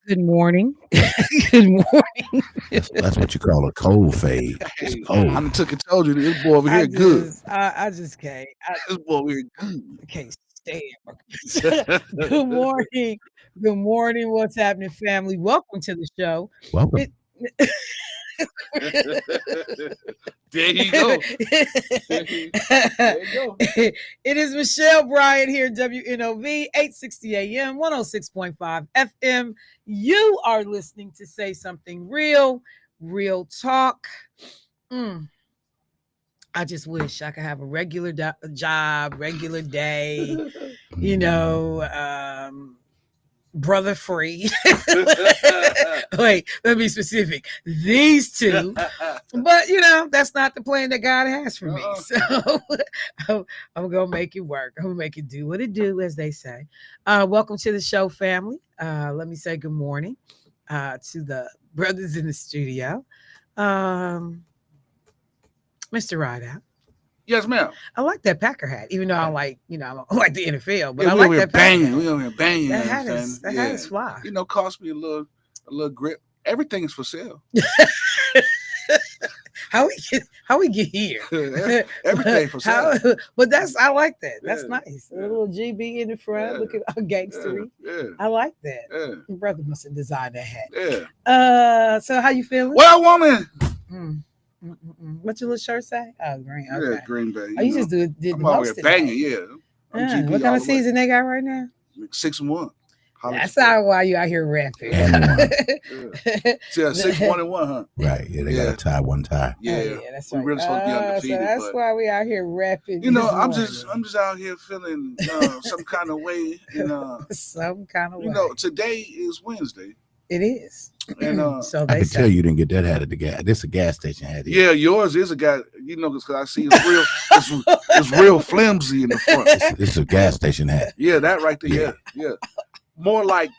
Good morning. Good morning. That's what you call a cold fade. It's Hey, cold. I done took and told you this boy over I here good. just, I just can't. This boy over here I can't stand. good. Good morning. Good morning. What's happening, family? Welcome to the show. It, Welcome. There you go. There you go. it is Michelle Bryant here, WNOV 860 AM, 106.5 FM. You are listening to Say Something Real, Real Talk. Mm. I just wish I could have a regular job, regular day, brother free. Wait, let me be specific. These two, but that's not the plan that God has for me. So I'm gonna make it work. I'm gonna make it do what it do, as they say. Welcome to the show, family. Let me say good morning to the brothers in the studio. Mr. Rideout. Yes, ma'am. I like that Packer hat, even though I don't like, I don't like the NFL, but Yeah, I we like over here that Packer banging. hat. We over here banging. That you hat is understand? that hat is fly. Cost me a little grip. Everything's for sale. How we get here? Everything for sale. But I like that. That's Yeah, nice. A yeah. little GB in the front, Yeah, looking all gangstery. Yeah. I like that. Yeah. Your brother must have designed that hat. Yeah. So how you feeling? Well, woman. What your little shirt say? Oh, green. Okay. Yeah, Green Bay. You just did the I'm out most here today. banging. Yeah. I'm GB What kind of season they got right now? 6-1. That's not why you out here rapping. And one. See, 6-1-1, huh? Right. Yeah, they got a tie, one tie. Yeah, that's we right. really supposed to be undefeated. So that's but, why we out here rapping. I'm just out here feeling some kind of way, and some kind of way. Today is Wednesday. It is. And so I can tell you didn't get that hat at the gas. This is a gas station hat. Yeah, yours is a guy. Because I see it's real. it's real flimsy in the front. It's a gas station hat. Yeah, that right there. Yeah. More like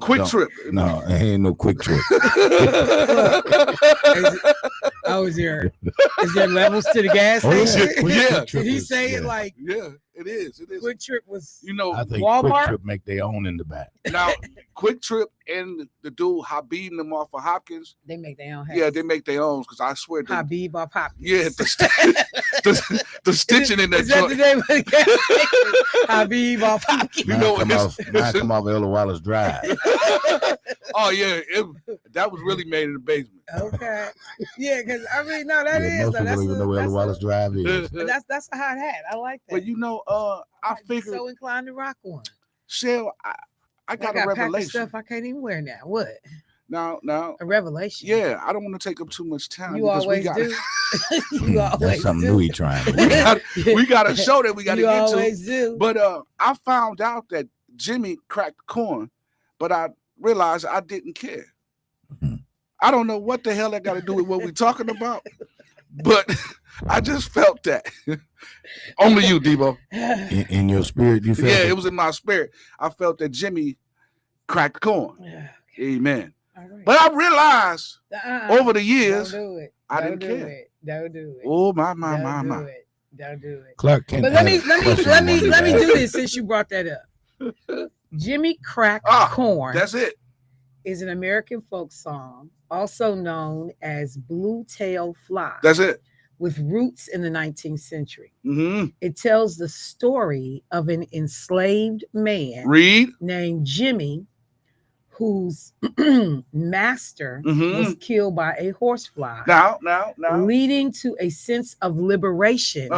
Quick Trip. No, it ain't no Quick Trip. Is there levels to the gas station? Yeah. Did he say it like? Yeah, it is. Quick Trip was. I think Walmart? Quick Trip make their own in the back. Now, Quick Trip and the dude Habib them off of Hopkins. They make their own hats. Yeah, they make their own because I swear. Habib off Hopkins. Yeah, the stitching in that is that the name of the gas station? Habib off Hopkins. Mine come off Ella Wallace Drive. Oh yeah, that was really made in the basement. Okay, yeah, because no, that is. Most people don't even know where Ella Wallace Drive is. But that's a hot hat. I like that. But I figured so inclined to rock one. Shell, I got a revelation. Stuff I can't even wear now. What? Now, a revelation. Yeah, I don't want to take up too much time. You always do. You always That's something new he trying. We got a show that we got to get to. You always do. But I found out that Jimmy cracked corn, but I realized I didn't care. Mm-hmm. I don't know what the hell that got to do with what we're talking about, but I just felt that. Only you, Debo. In your spirit, you felt it was in my spirit. I felt that Jimmy cracked corn. Okay. Amen. Right. But I realized over the years, I didn't care. Don't do it. Oh my. Don't do it. Clark Kent. But let me do this since you brought that up. Jimmy Crack Corn. That's it. Is an American folk song, also known as Blue Tail Fly. That's it. With roots in the 19th century. Mm-hmm. It tells the story of an enslaved man named Jimmy, whose master was killed by a horsefly. Now. Leading to a sense of liberation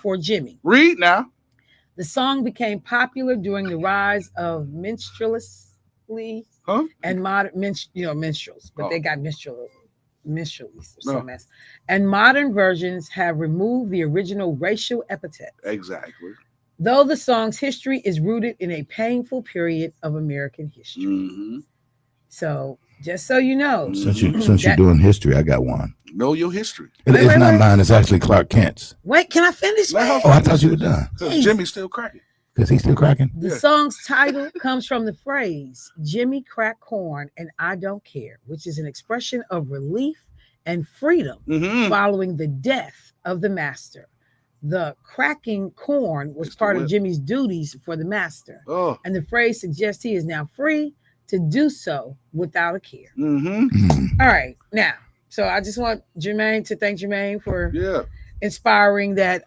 for Jimmy. Read now. The song became popular during the rise of minstrelsy and modern minstrels, but they got minstrels or something else. And modern versions have removed the original racial epithet. Exactly. Though the song's history is rooted in a painful period of American history. Mm-hmm. So, just so you know. Since you're doing history, I got one. Know your history. It's not mine. It's actually Clark Kent's. Wait, can I finish? I thought you were done. Jimmy's still cracking. Because he's still cracking? The song's title comes from the phrase, Jimmy cracked corn and I don't care, which is an expression of relief and freedom following the death of the master. The cracking corn was part of Jimmy's duties for the master. And the phrase suggests he is now free to do so without a care. Mm-hmm. All right, now, so I just want Jermaine to thank Jermaine for Yeah. inspiring that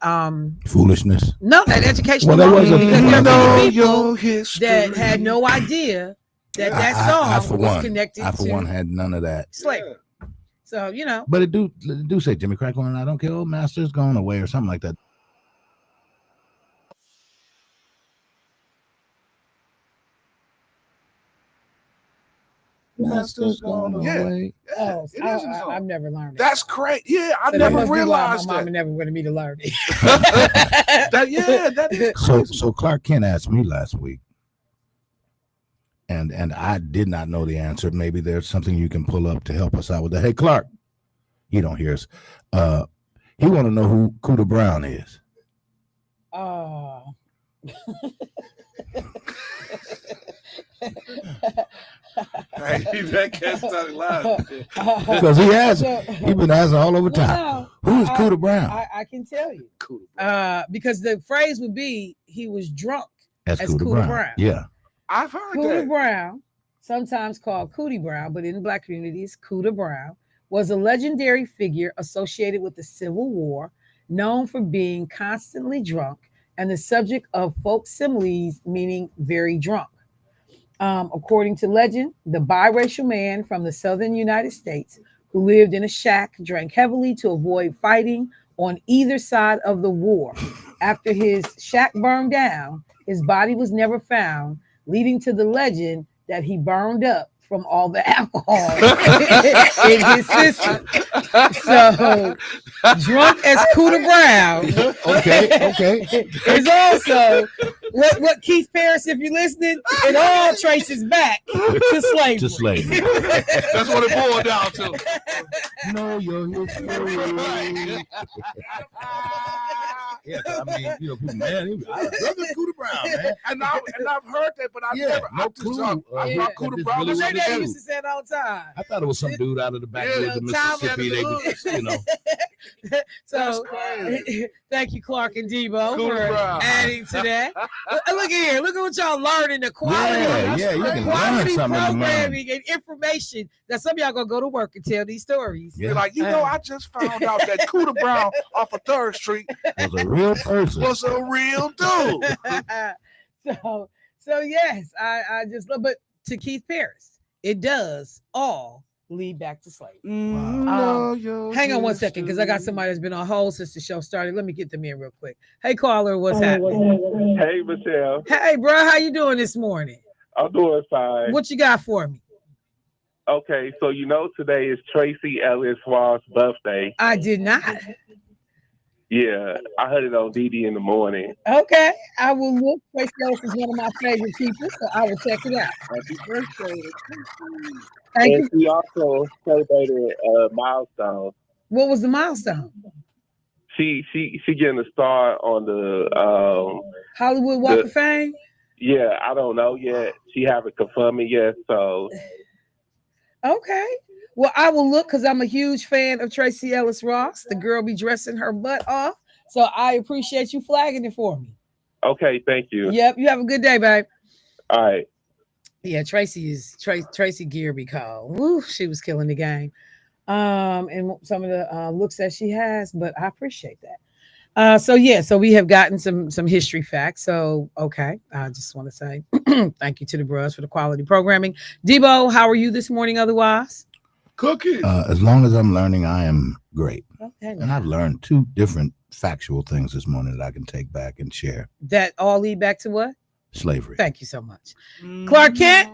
Foolishness. no, that educational Well, that moment, wasn't- because you there know are many your people history. that had no idea that Yeah. that I song for was one, connected I for to one had none of that. slavery. So But it do say Jimmy Crack on. I don't care. Old master's gone away or something like that. Master's gone Yeah. away. Yeah, oh, it is a song. I've never learned it. That's great. Yeah, I So that never must be why realized my mama that. never wanted me to learn it. That is So crazy. so Clark Kent asked me last week, and I did not know the answer. Maybe there's something you can pull up to help us out with that. Hey Clark, he don't hear us. He want to know who Cooter Brown is. Oh. Hey, that cat started laughing. Because he been asking all over town. No, Who is Cooter Brown? I can tell you. Cool. Because the phrase would be he was drunk That's as Cooter Cooter Brown. Brown. Yeah. I've heard Cooter that. Brown, sometimes called Cootie Brown, but in the black communities, Cooter Brown, was a legendary figure associated with the Civil War, known for being constantly drunk and the subject of folk similes meaning very drunk. According to legend, the biracial man from the southern United States who lived in a shack drank heavily to avoid fighting on either side of the war. After his shack burned down, his body was never found, leading to the legend that he burned up from all the alcohol in his system. So, drunk as Cooter Brown Okay. is also what Keith Paris, if you're listening, it all traces back to slavery. To slavery. That's what it boiled down to. No, yo. Yeah, I mean, people, man, I love this Cooter Brown, man. And I've heard that, but I've Yeah, never. no I just clue, thought, I yeah, thought Cooter this Brown really was was They the dude. used to say it all the time. I thought it was some dude out of the backwoods of Tom Mississippi. They was, So, crazy. thank you, Clark and Debo, Cooter for Brown. adding to that. Look here, look at what y'all learning, the quality, Yeah, you the can learn quality something in the morning. programming and information that some of y'all gonna go to work and tell these stories. Yeah. You're like, I just found out that Cooter Brown off of 3rd Street Was a real person. was a real dude. so yes, I just love, but to Keith Paris, it does all lead back to slavery. Hang on one second, because I got somebody that's been on hold since the show started. Let me get them in real quick. Hey caller, what's happening? Hey, Michelle. Hey bro, how you doing this morning? I'm doing fine. What you got for me? Okay, so today is Tracy Ellis Ross' birthday. I did not. Yeah, I heard it on DD in the morning. Okay, I will look. Tracy Ellis is one of my favorite people, so I will check it out. Happy birthday. Thank And you. she also celebrated a milestone. What was the milestone? She getting a star on the Hollywood Walk of Fame? yeah, I don't know yet. She haven't confirmed it yet, so Okay. Well, I will look because I'm a huge fan of Tracy Ellis Ross. The girl be dressing her butt off. So I appreciate you flagging it for me. okay, thank you. Yep. You have a good day, babe. All right. Yeah, Tracy Gearby called. Woo, she was killing the game. And some of the looks that she has, but I appreciate that. So we have gotten some history facts. So okay, I just want to say thank you to the bros for the quality programming. Debo, how are you this morning? Otherwise, Cookie. As long as I'm learning, I am great. okay, And I've learned 2 different factual things this morning that I can take back and share. that all lead back to what? Slavery. Thank you so much, Clark Kent.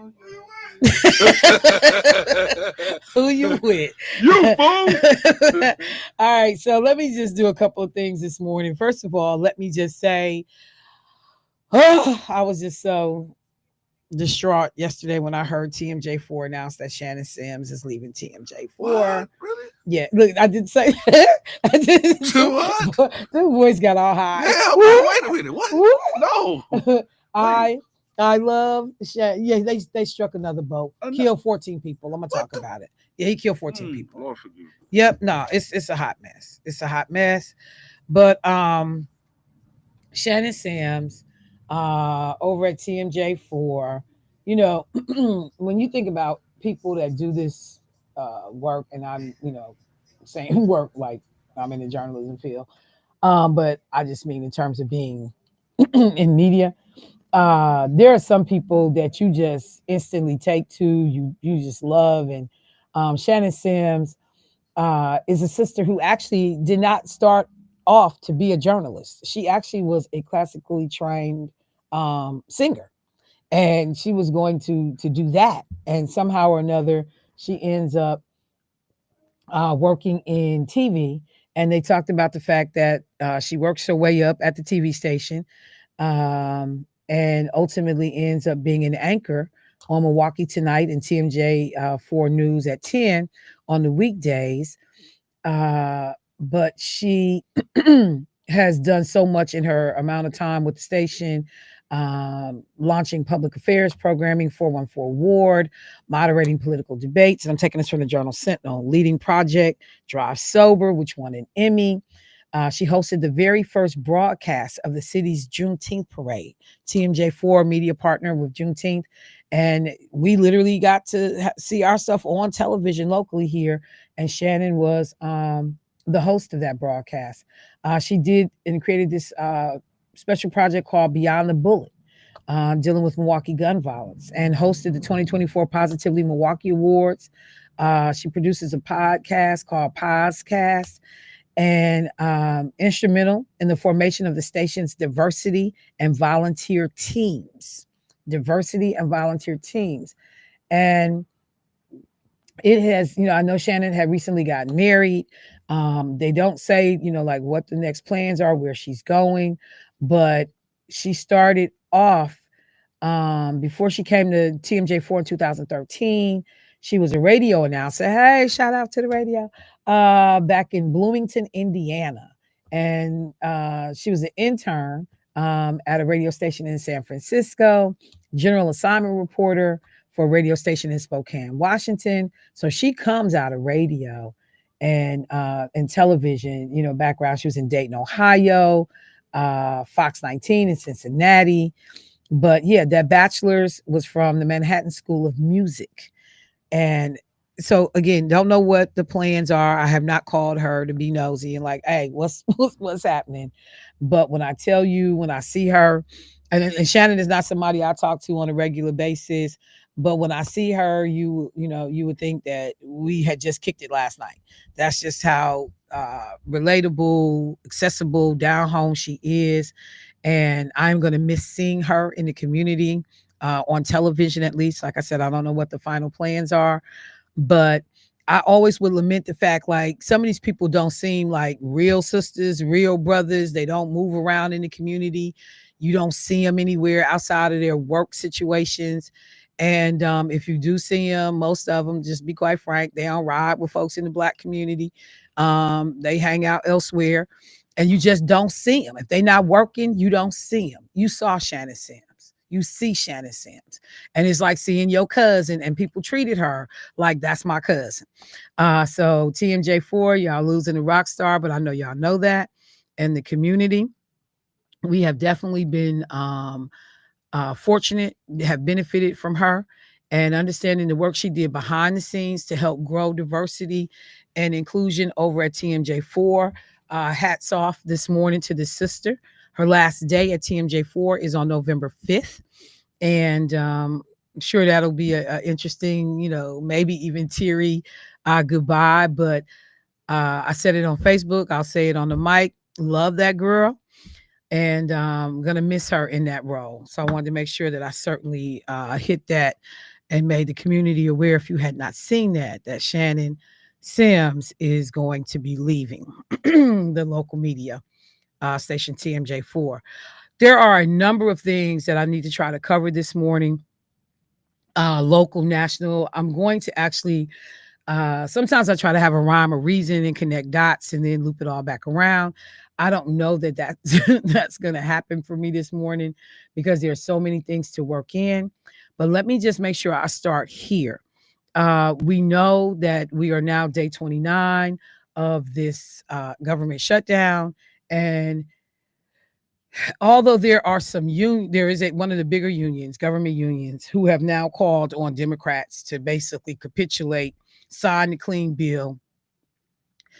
Who you with? You fool. All right, so let me just do a couple of things this morning. First of all, let me just say, I was just so distraught yesterday when I heard TMJ4 announce that Shannon Sims is leaving TMJ4. What? Really? Yeah, look, I didn't say I didn't. To what? The voice got all high. Yeah, wait a minute. What? No. I love yeah, they struck another boat, killed 14 people. I'm gonna talk about it. Yeah, he killed 14 people. Lord forgive. Yep, no, it's a hot mess. It's a hot mess. But Shannon Sims over at TMJ4 You know, when you think about people that do this work, and I'm, saying work like I'm in the journalism field, but I just mean in terms of being in media. There are some people that you just instantly take to, you just love, and Shannon Sims is a sister who actually did not start off to be a journalist. She actually was a classically trained singer, and she was going to do that, and somehow or another she ends up working in TV. And they talked about the fact that she works her way up at the TV station, and ultimately ends up being an anchor on Milwaukee Tonight and TMJ 4 News at 10 on the weekdays. But she has done so much in her amount of time with the station, launching public affairs programming, 414 Ward, moderating political debates. And I'm taking this from the Journal Sentinel, leading Project Drive Sober, which won an Emmy. She hosted the very first broadcast of the city's Juneteenth parade. TMJ4 media partner with Juneteenth. And we literally got to see our stuff on television locally here. And Shannon was the host of that broadcast. She did and created this special project called Beyond the Bullet, dealing with Milwaukee gun violence, and hosted the 2024 Positively Milwaukee Awards. She produces a podcast called Podcast, and instrumental in the formation of the station's diversity and volunteer teams. Diversity and volunteer teams. And it has, I know Shannon had recently gotten married. They don't say, like what the next plans are, where she's going, but she started off before she came to TMJ4 in 2013. She was a radio announcer. Hey, shout out to the radio, back in Bloomington, Indiana. And she was an intern at a radio station in San Francisco, general assignment reporter for a radio station in Spokane, Washington. So she comes out of radio and television, background. She was in Dayton, Ohio, Fox 19 in Cincinnati. But yeah, that bachelor's was from the Manhattan School of Music. And so again, don't know what the plans are. I have not called her to be nosy and like, hey, what's happening? But when I tell you, when I see her, and Shannon is not somebody I talk to on a regular basis, but when I see her, you would think that we had just kicked it last night. That's just how relatable, accessible, down home she is. And I'm going to miss seeing her in the community, on television, at least. Like I said, I don't know what the final plans are, but I always would lament the fact like some of these people don't seem like real sisters, real brothers. They don't move around in the community. You don't see them anywhere outside of their work situations. And if you do see them, most of them, just be quite frank, they don't ride with folks in the Black community. They hang out elsewhere, and you just don't see them. If they're not working, you don't see them. You saw Shannon Sims. You see Shannon Sims. And it's like seeing your cousin, and people treated her like that's my cousin. So TMJ4, y'all losing a rock star, but I know y'all know that. And the community, we have definitely been fortunate, have benefited from her, and understanding the work she did behind the scenes to help grow diversity and inclusion over at TMJ4. Hats off this morning to the sister. Her last day at TMJ4 is on November 5th. And I'm sure that'll be a interesting, maybe even teary goodbye. But I said it on Facebook. I'll say it on the mic. Love that girl. And I'm going to miss her in that role. So I wanted to make sure that I certainly hit that and made the community aware, if you had not seen that Shannon Sims is going to be leaving the local media station TMJ4. There are a number of things that I need to try to cover this morning, local, national. I'm going to actually, sometimes I try to have a rhyme or reason and connect dots and then loop it all back around. I don't know that's going to happen for me this morning because there are so many things to work in. But let me just make sure I start here. We know that we are now day 29 of this government shutdown. And although there are some there is one of the bigger unions, government unions, who have now called on Democrats to basically capitulate, sign the clean bill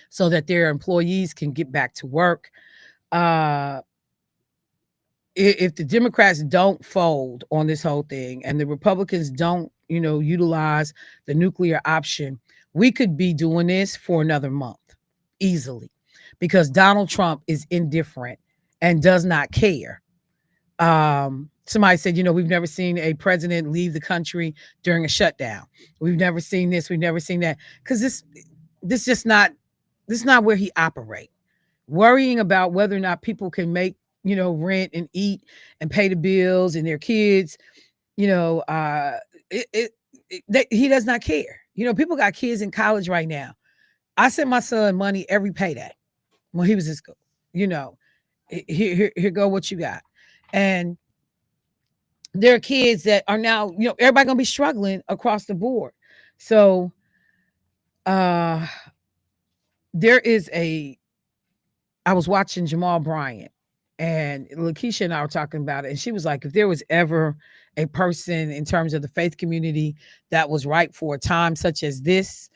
so that their employees can get back to work. If the Democrats don't fold on this whole thing and the Republicans don't, utilize the nuclear option, we could be doing this for another month easily, because Donald Trump is indifferent and does not care. Somebody said, we've never seen a president leave the country during a shutdown. We've never seen this. We've never seen that. Because this is not where he operates. Worrying about whether or not people can make, rent and eat and pay the bills and their kids, he does not care. People got kids in college right now. I sent my son money every payday when he was in school. Here go what you got. And there are kids that are now, everybody gonna be struggling across the board. So there is I was watching Jamal Bryant, and Lakeisha and I were talking about it, and she was like, if there was ever a person in terms of the faith community that was right for a time such as this,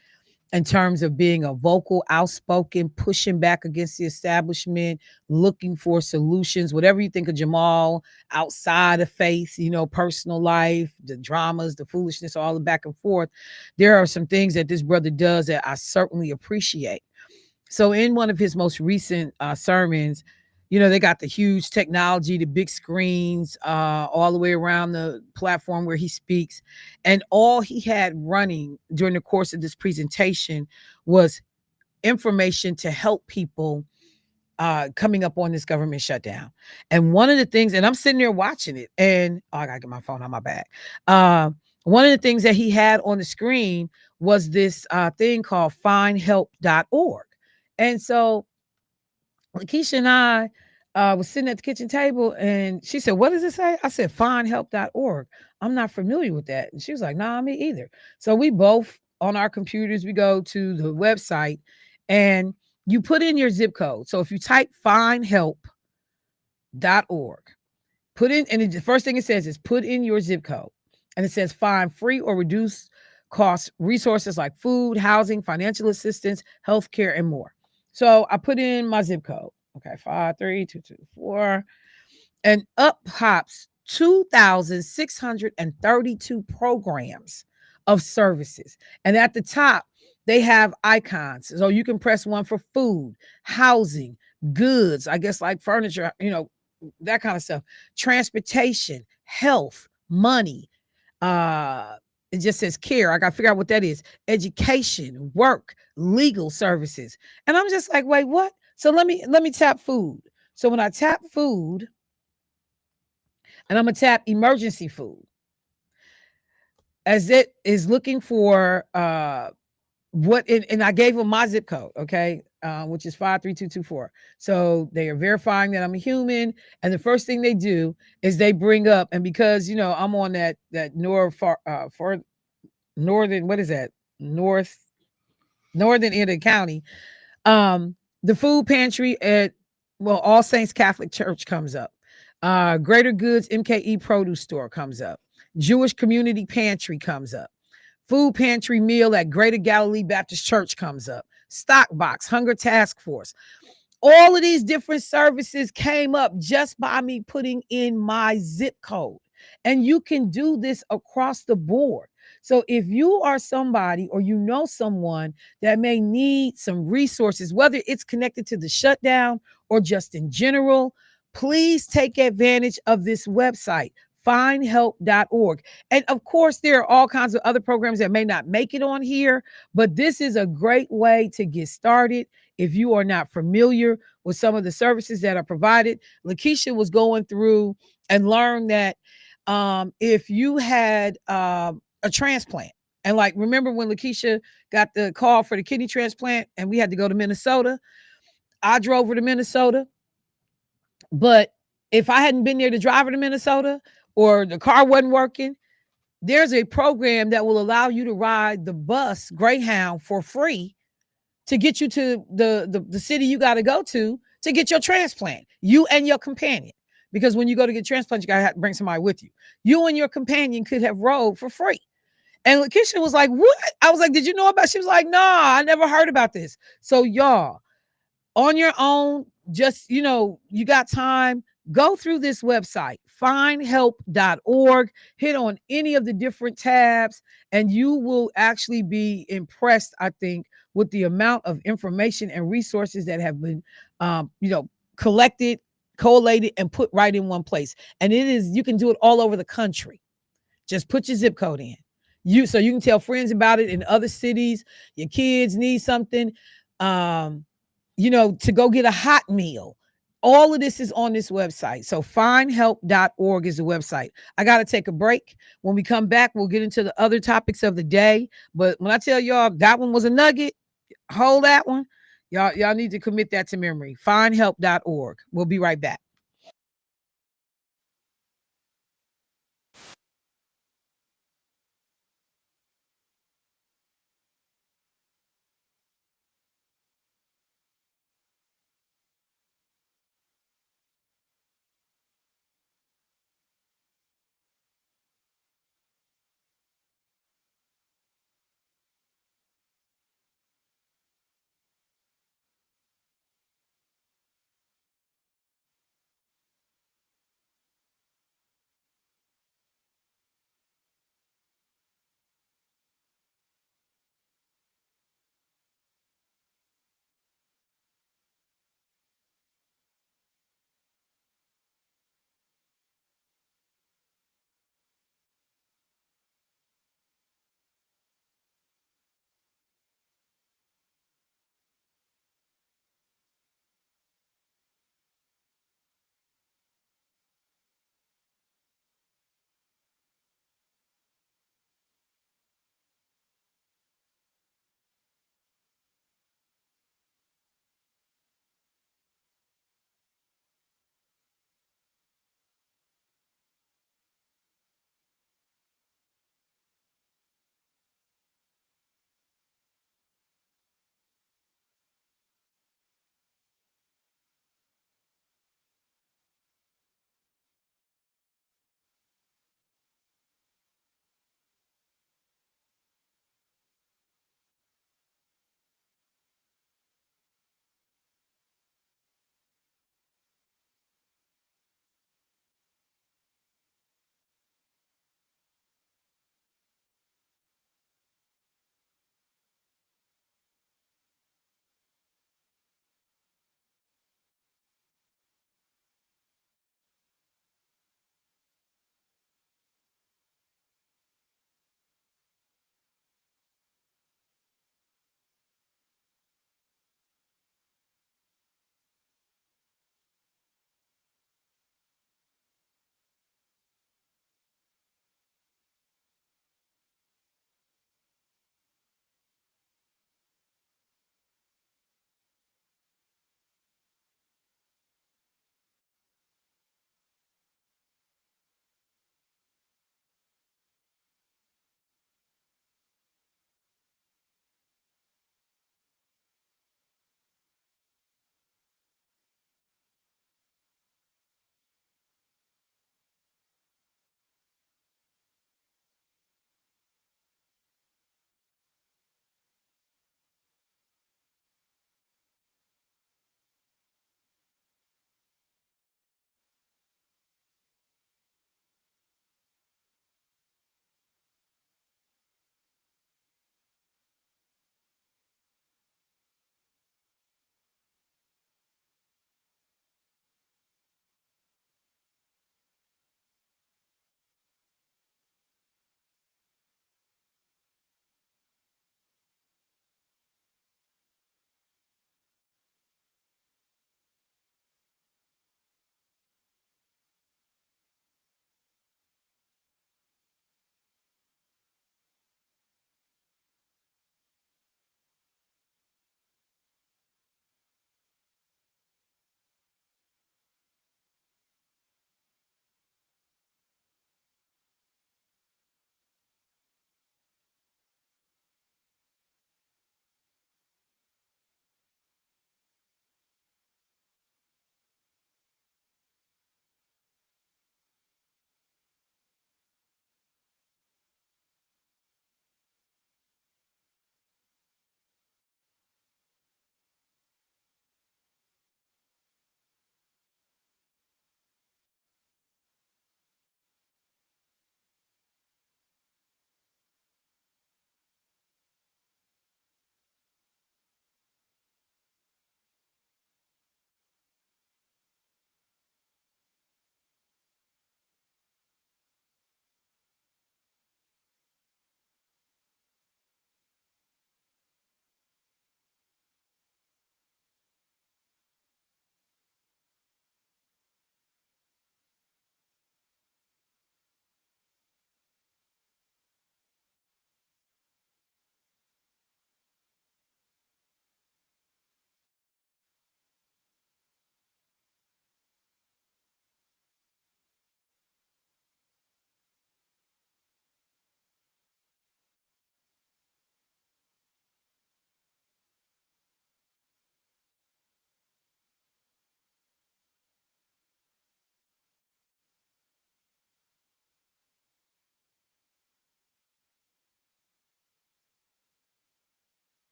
in terms of being a vocal, outspoken, pushing back against the establishment, looking for solutions, whatever you think of Jamal outside of faith, personal life, the dramas, the foolishness, all the back and forth, there are some things that this brother does that I certainly appreciate. So in one of his most recent sermons, they got the huge technology, the big screens, all the way around the platform where he speaks. And all he had running during the course of this presentation was information to help people coming up on this government shutdown. And one of the things, and I'm sitting there watching it, and I gotta get my phone on my back. One of the things that he had on the screen was this thing called findhelp.org. And so Lakeisha and I was sitting at the kitchen table, and she said, what does it say? I said, findhelp.org. I'm not familiar with that. And she was like, nah, me either. So we both on our computers, we go to the website and you put in your zip code. So if you type findhelp.org, put in, and the first thing it says is put in your zip code. And it says find free or reduced cost resources like food, housing, financial assistance, healthcare, and more. So I put in my zip code. Okay, 53224. And up pops 2,632 programs of services. And at the top, they have icons. So you can press one for food, housing, goods, I guess like furniture, that kind of stuff, transportation, health, money. It just says care. I got to figure out what that is. Education, work, legal services. And I'm just like, wait, what? So let me tap food. So when I tap food, and I'm gonna tap emergency food, as it is looking for what, and I gave them my zip code, okay, which is 53224. So they are verifying that I'm a human, and the first thing they do is they bring up, and because I'm on that northern, what is that, northern end of the county. The food pantry at All Saints Catholic Church comes up. Greater Goods MKE Produce Store comes up. Jewish Community Pantry comes up. Food pantry meal at Greater Galilee Baptist Church comes up. Stock Box, Hunger Task Force. All of these different services came up just by me putting in my zip code. And you can do this across the board. So if you are somebody or someone that may need some resources, whether it's connected to the shutdown or just in general, please take advantage of this website, findhelp.org. And of course, there are all kinds of other programs that may not make it on here, but this is a great way to get started if you are not familiar with some of the services that are provided. Lakeisha was going through and learned that if you had a transplant, and like, remember when Lakeisha got the call for the kidney transplant and we had to go to Minnesota? I drove her to Minnesota, but if I hadn't been there to drive her to Minnesota, or the car wasn't working, there's a program that will allow you to ride the bus Greyhound for free to get you to the city you got to go to get your transplant, you and your companion. because when you go to get transplant, you gotta bring somebody with you. You and your companion could have rode for free. And Lakeisha was like, what? I was like, did you know about it? She was like, nah, I never heard about this. So y'all, on your own, just, you got time, go through this website, findhelp.org, hit on any of the different tabs, and you will actually be impressed, I think, with the amount of information and resources that have been, collected, collated, and put right in one place. And you can do it all over the country. Just put your zip code in. So you can tell friends about it in other cities. Your kids need something, to go get a hot meal. All of this is on this website. So findhelp.org is the website. I got to take a break. When we come back, we'll get into the other topics of the day. But when I tell y'all that one was a nugget, hold that one. Y'all need to commit that to memory. Findhelp.org. We'll be right back.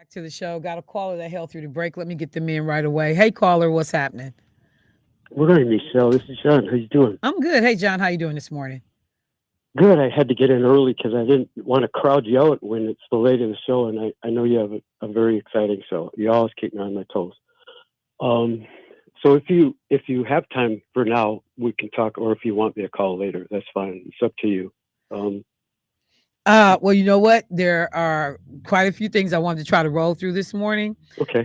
Back to the show. Got a caller that held through the break. Let me get them in right away. Hey, caller, what's happening? Good morning, Michelle. This is John. How you doing? I'm good. Hey, John, how you doing this morning? Good. I had to get in early because I didn't want to crowd you out when it's so late in the show, and I know you have a very exciting show. You always keep me on my toes. So if you have time for now, we can talk, or if you want me to call later, that's fine. It's up to you. Well, you know what? There are quite a few things I wanted to try to roll through this morning. Okay.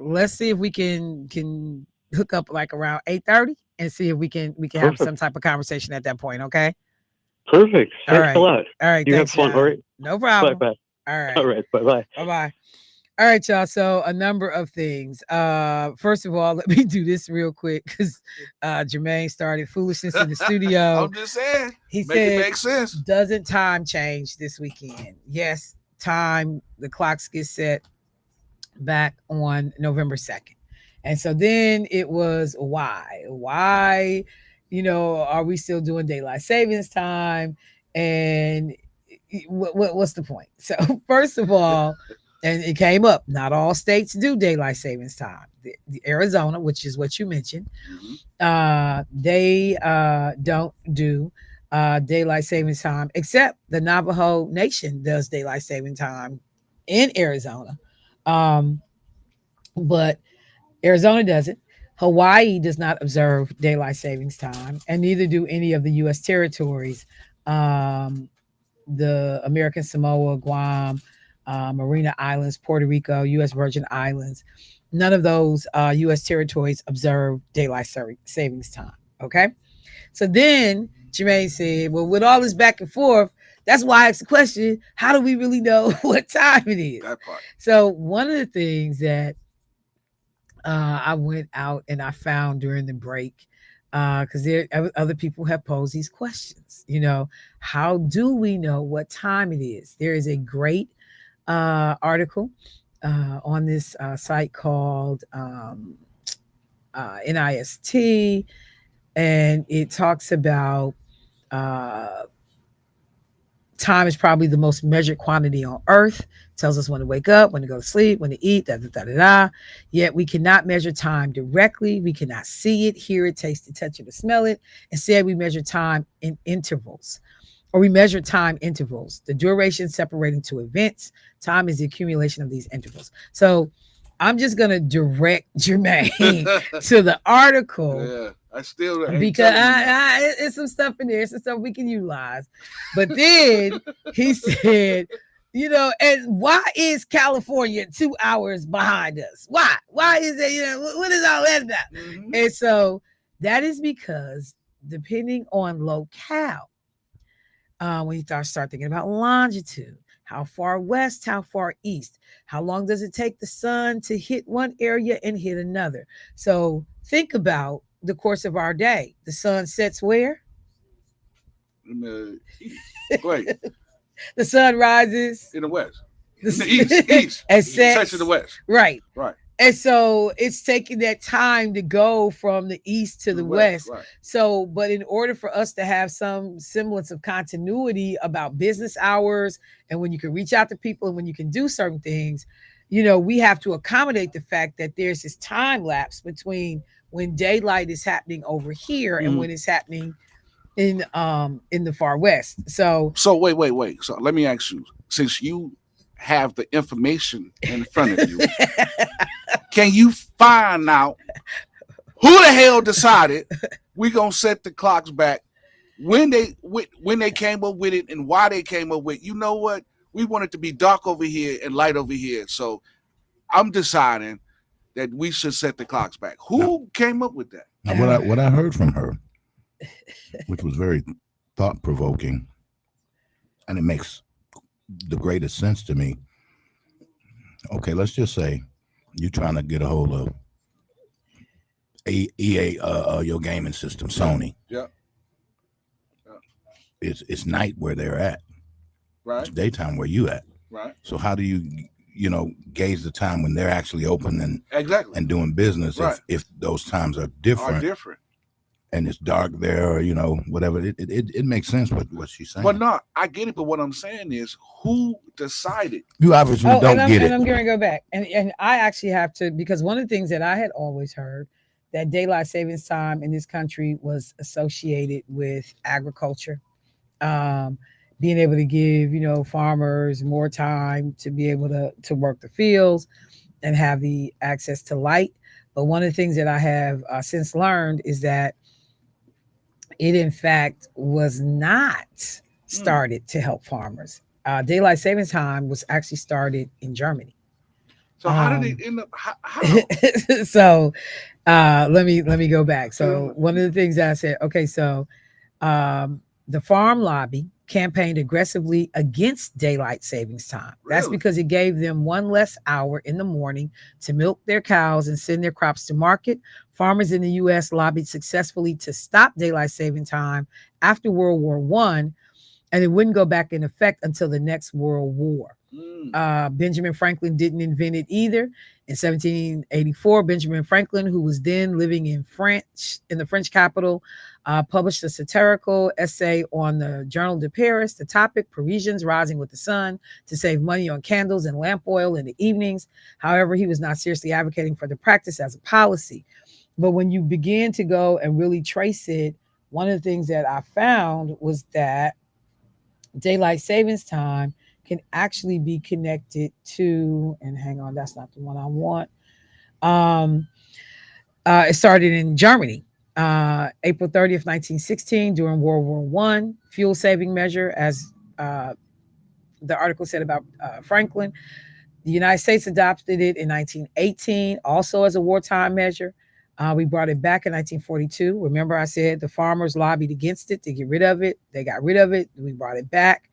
Let's see if we can hook up like around 8:30 and see if we can have Perfect. some type of conversation at that point. Okay. Perfect. All Thanks right. a lot. All right. You Thanks, have fun. John. All right. No Bye problem. bye. All right. All right. Bye bye. Bye bye. All right, y'all. So a number of things. First of all, let me do this real quick because Jermaine started foolishness in the studio. I'm just saying. He Make it said, make sense. doesn't time change this weekend? Yes, time, the clocks get set back on November 2nd. And so then it was why? Why, are we still doing daylight savings time? And what's the point? So, first of all, and it came up, not all states do daylight savings time. The Arizona, which is what you mentioned, they don't do daylight savings time, except the Navajo Nation does daylight saving time in Arizona. But Arizona doesn't. Hawaii does not observe daylight savings time, and neither do any of the U.S. territories, the American Samoa, Guam, Marina Islands, Puerto Rico, U.S. Virgin Islands. None of those U.S. territories observe daylight savings time. Okay. So then Jermaine said, well, with all this back and forth, that's why I asked the question, how do we really know what time it is? That part. So one of the things that I went out and I found during the break, because other people have posed these questions, how do we know what time it is? There is a great article on this site called NIST, and it talks about time is probably the most measured quantity on earth. Tells us when to wake up, when to go to sleep, when to eat, da, da, da, da, da. Yet we cannot measure time directly. We cannot see it, hear it, taste it, touch it, or smell it. Instead, we measure time in intervals, or we measure time intervals. The duration separating two events. Time is the accumulation of these intervals. So I'm just going to direct Jermaine to the article. Yeah, I still ain't Because telling you. it's some stuff in there, some stuff we can utilize. But then he said, and why is California 2 hours behind us? Why? Why is it, what is all that about? Mhm. And so that is because depending on locale, when you start thinking about longitude, how far west, how far east, how long does it take the sun to hit one area and hit another? So think about the course of our day. The sun sets where? In the east. Wait, The sun rises. in the west. The In the east. and Sets sets. in the west. Right. Right. And so it's taking that time to go from the east to the west. Right. So, but in order for us to have some semblance of continuity about business hours and when you can reach out to people and when you can do certain things, we have to accommodate the fact that there's this time lapse between when daylight is happening over here and when it's happening in the far west. So wait. So let me ask you, since you have the information in front of you, can you find out who the hell decided we're gonna set the clocks back, when they came up with it and why they came up with it? You know what? We want it to be dark over here and light over here. So I'm deciding that we should set the clocks back. Who came up with that? Now, what I heard from her, which was very thought provoking, and it makes the greatest sense to me. Okay, let's just say you're trying to get a hold of EA, your gaming system, Sony. Yeah. It's night where they're at. Right. It's daytime where you at. Right. So how do you gauge the time when they're actually open and Exactly. and doing business Right. if those times are Are different? different. and it's dark there, or whatever. It makes sense what she's saying. But no, I get it. But what I'm saying is, who decided? You obviously don't get it. And I'm going to go back, and I actually have to, because one of the things that I had always heard, that daylight savings time in this country was associated with agriculture, being able to give farmers more time to be able to work the fields and have the access to light. But one of the things that I have since learned is that it in fact was not started to help farmers. Daylight savings time was actually started in Germany. So how did it end up? How? So let me go back. So one of the things that I said, okay, so the farm lobby campaigned aggressively against daylight savings time. That's because it gave them one less hour in the morning to milk their cows and send their crops to market. Farmers in the U.S. lobbied successfully to stop daylight saving time after World War I, and it wouldn't go back in effect until the next World War. Benjamin Franklin didn't invent it either. In 1784, Benjamin Franklin, who was then living in the French capital, published a satirical essay on the Journal de Paris. The topic, Parisians rising with the sun to save money on candles and lamp oil in the evenings. However, he was not seriously advocating for the practice as a policy. But when you begin to go and really trace it, one of the things that I found was that daylight savings time can actually be connected to, and hang on, that's not the one I want. It started in Germany, April 30th, 1916, during World War I, fuel saving measure, as the article said about Franklin. The United States adopted it in 1918, also as a wartime measure. We brought it back in 1942. Remember, I said the farmers lobbied against it to get rid of it. They got rid of it. We brought it back.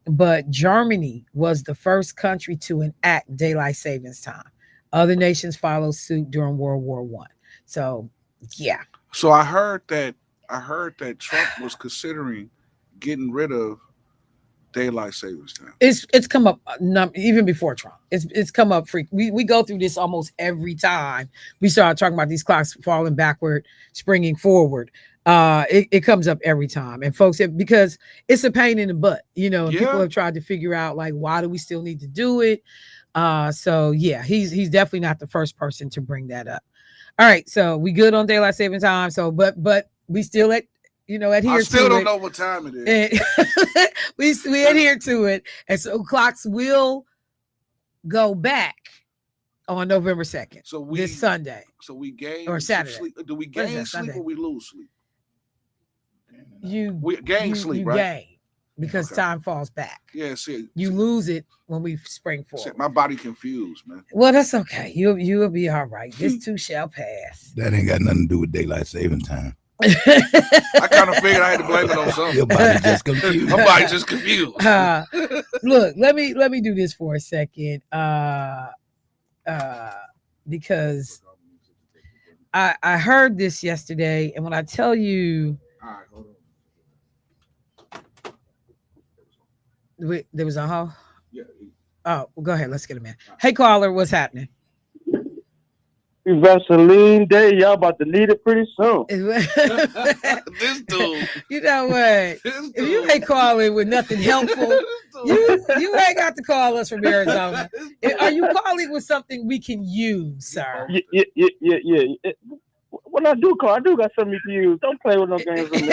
But Germany was the first country to enact daylight savings time. Other nations followed suit during World War I. So, yeah. So I heard that Trump was considering getting rid of daylight savings time. It's come up even before Trump. It's come up we go through this almost every time we start talking about these clocks falling backward, springing forward. It comes up every time, and folks, because it's a pain in the butt, and people have tried to figure out, like, why do we still need to do it? So yeah, he's definitely not the first person to bring that up. All right, so we good on daylight saving time. So, but we still adhere to it. I still don't know what time it is. we adhere to it, and so clocks will go back on November 2nd. So this Sunday. So we gain or Saturday. Sleep. Do we gain sleep Sunday? Or we lose sleep? We gain sleep, right? Gain because time falls back. Yeah, see, you lose it when we spring forward. See, my body confused, man. Well, that's okay. You'll be all right. This too shall pass. That ain't got nothing to do with daylight saving time. I kind of figured I had to blame it on something. Your body just confused. My body just confused. Look, let me do this for a second. Because I heard this yesterday, and when I tell you, all right, hold on. There was a hoe. Yeah. Oh, well, go ahead. Let's get him in. Hey, caller, what's happening? Vaseline Day, y'all about to need it pretty soon. This dude. You know what? If you ain't calling with nothing helpful, you ain't got to call us from Arizona. Are you calling with something we can use, sir? Yeah. When I do call, I do got something to use. Don't play with no games with me.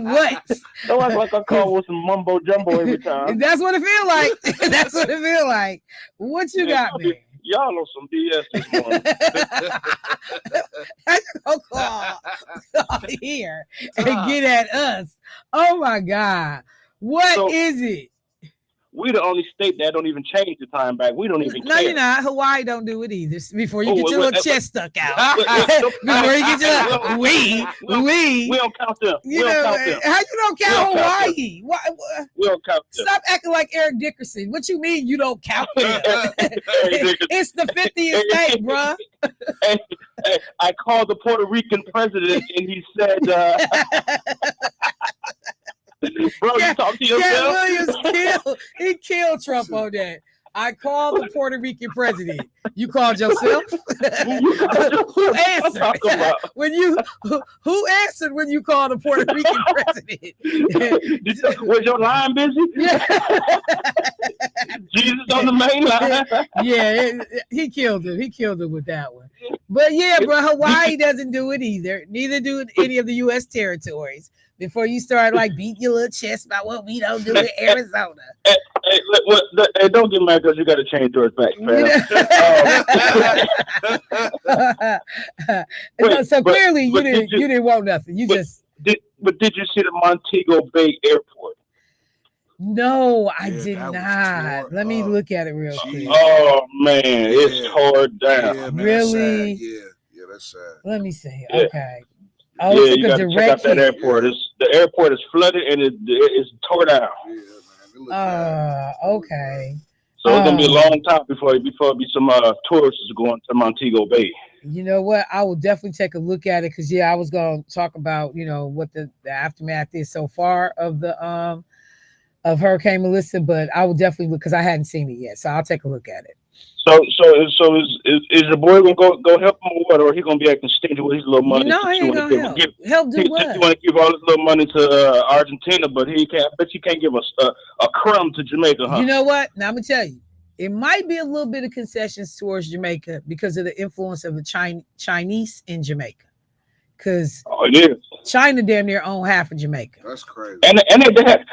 What? Don't act like I call with some mumbo jumbo every time. That's what it feel like. That's what it feel like. What you got me? Y'all on some BS this morning. Call here and get at us. Oh my God. What is it? We the only state that don't even change the time back. We don't even care. No, you're not. Hawaii don't do it either. Before you get your little chest stuck out. Before you get your we don't count them. How you don't count Hawaii? Why? We don't count them. Stop acting like Eric Dickerson. What you mean you don't count them? It's the 50th state, bruh. Hey, I called the Puerto Rican president and he said bro, you talk to yourself. Williams killed Trump on that. I called the Puerto Rican president. You called yourself? Who answered? When you who answered when you called the Puerto Rican president? Was your line busy? Yeah. Jesus on the main line. Yeah, he killed him. He killed him with that one. But yeah, bro, Hawaii doesn't do it either. Neither do any of the U.S. territories. Before you start like beating your little chest about what we don't do in Arizona. Hey, don't get mad because you got to change yours back, fam. So clearly you didn't want nothing. But did you see the Montego Bay Airport? No, I did not. Let me look at it real quick. Oh man, it's tore down. Yeah, man, really? Yeah, that's sad. Let me see. Yeah. Okay. Oh, yeah, you got to check out that airport. The airport is flooded and it's tore down. Yeah, man. Okay. So it's gonna be a long time before it be some tourists going to Montego Bay. You know what? I will definitely take a look at it because I was gonna talk about what the aftermath is so far of the of Hurricane Melissa, but I will definitely look because I hadn't seen it yet, so I'll take a look at it. So is your boy gonna go help him or what, or he gonna be acting stingy with his little money? No, he ain't gonna help. Help do what? You want to give all his little money to Argentina, but he can't. I bet you can't give a crumb to Jamaica, huh? You know what? Now I'm gonna tell you, it might be a little bit of concessions towards Jamaica because of the influence of the Chinese in Jamaica. Because China damn near own half of Jamaica. That's crazy. And they got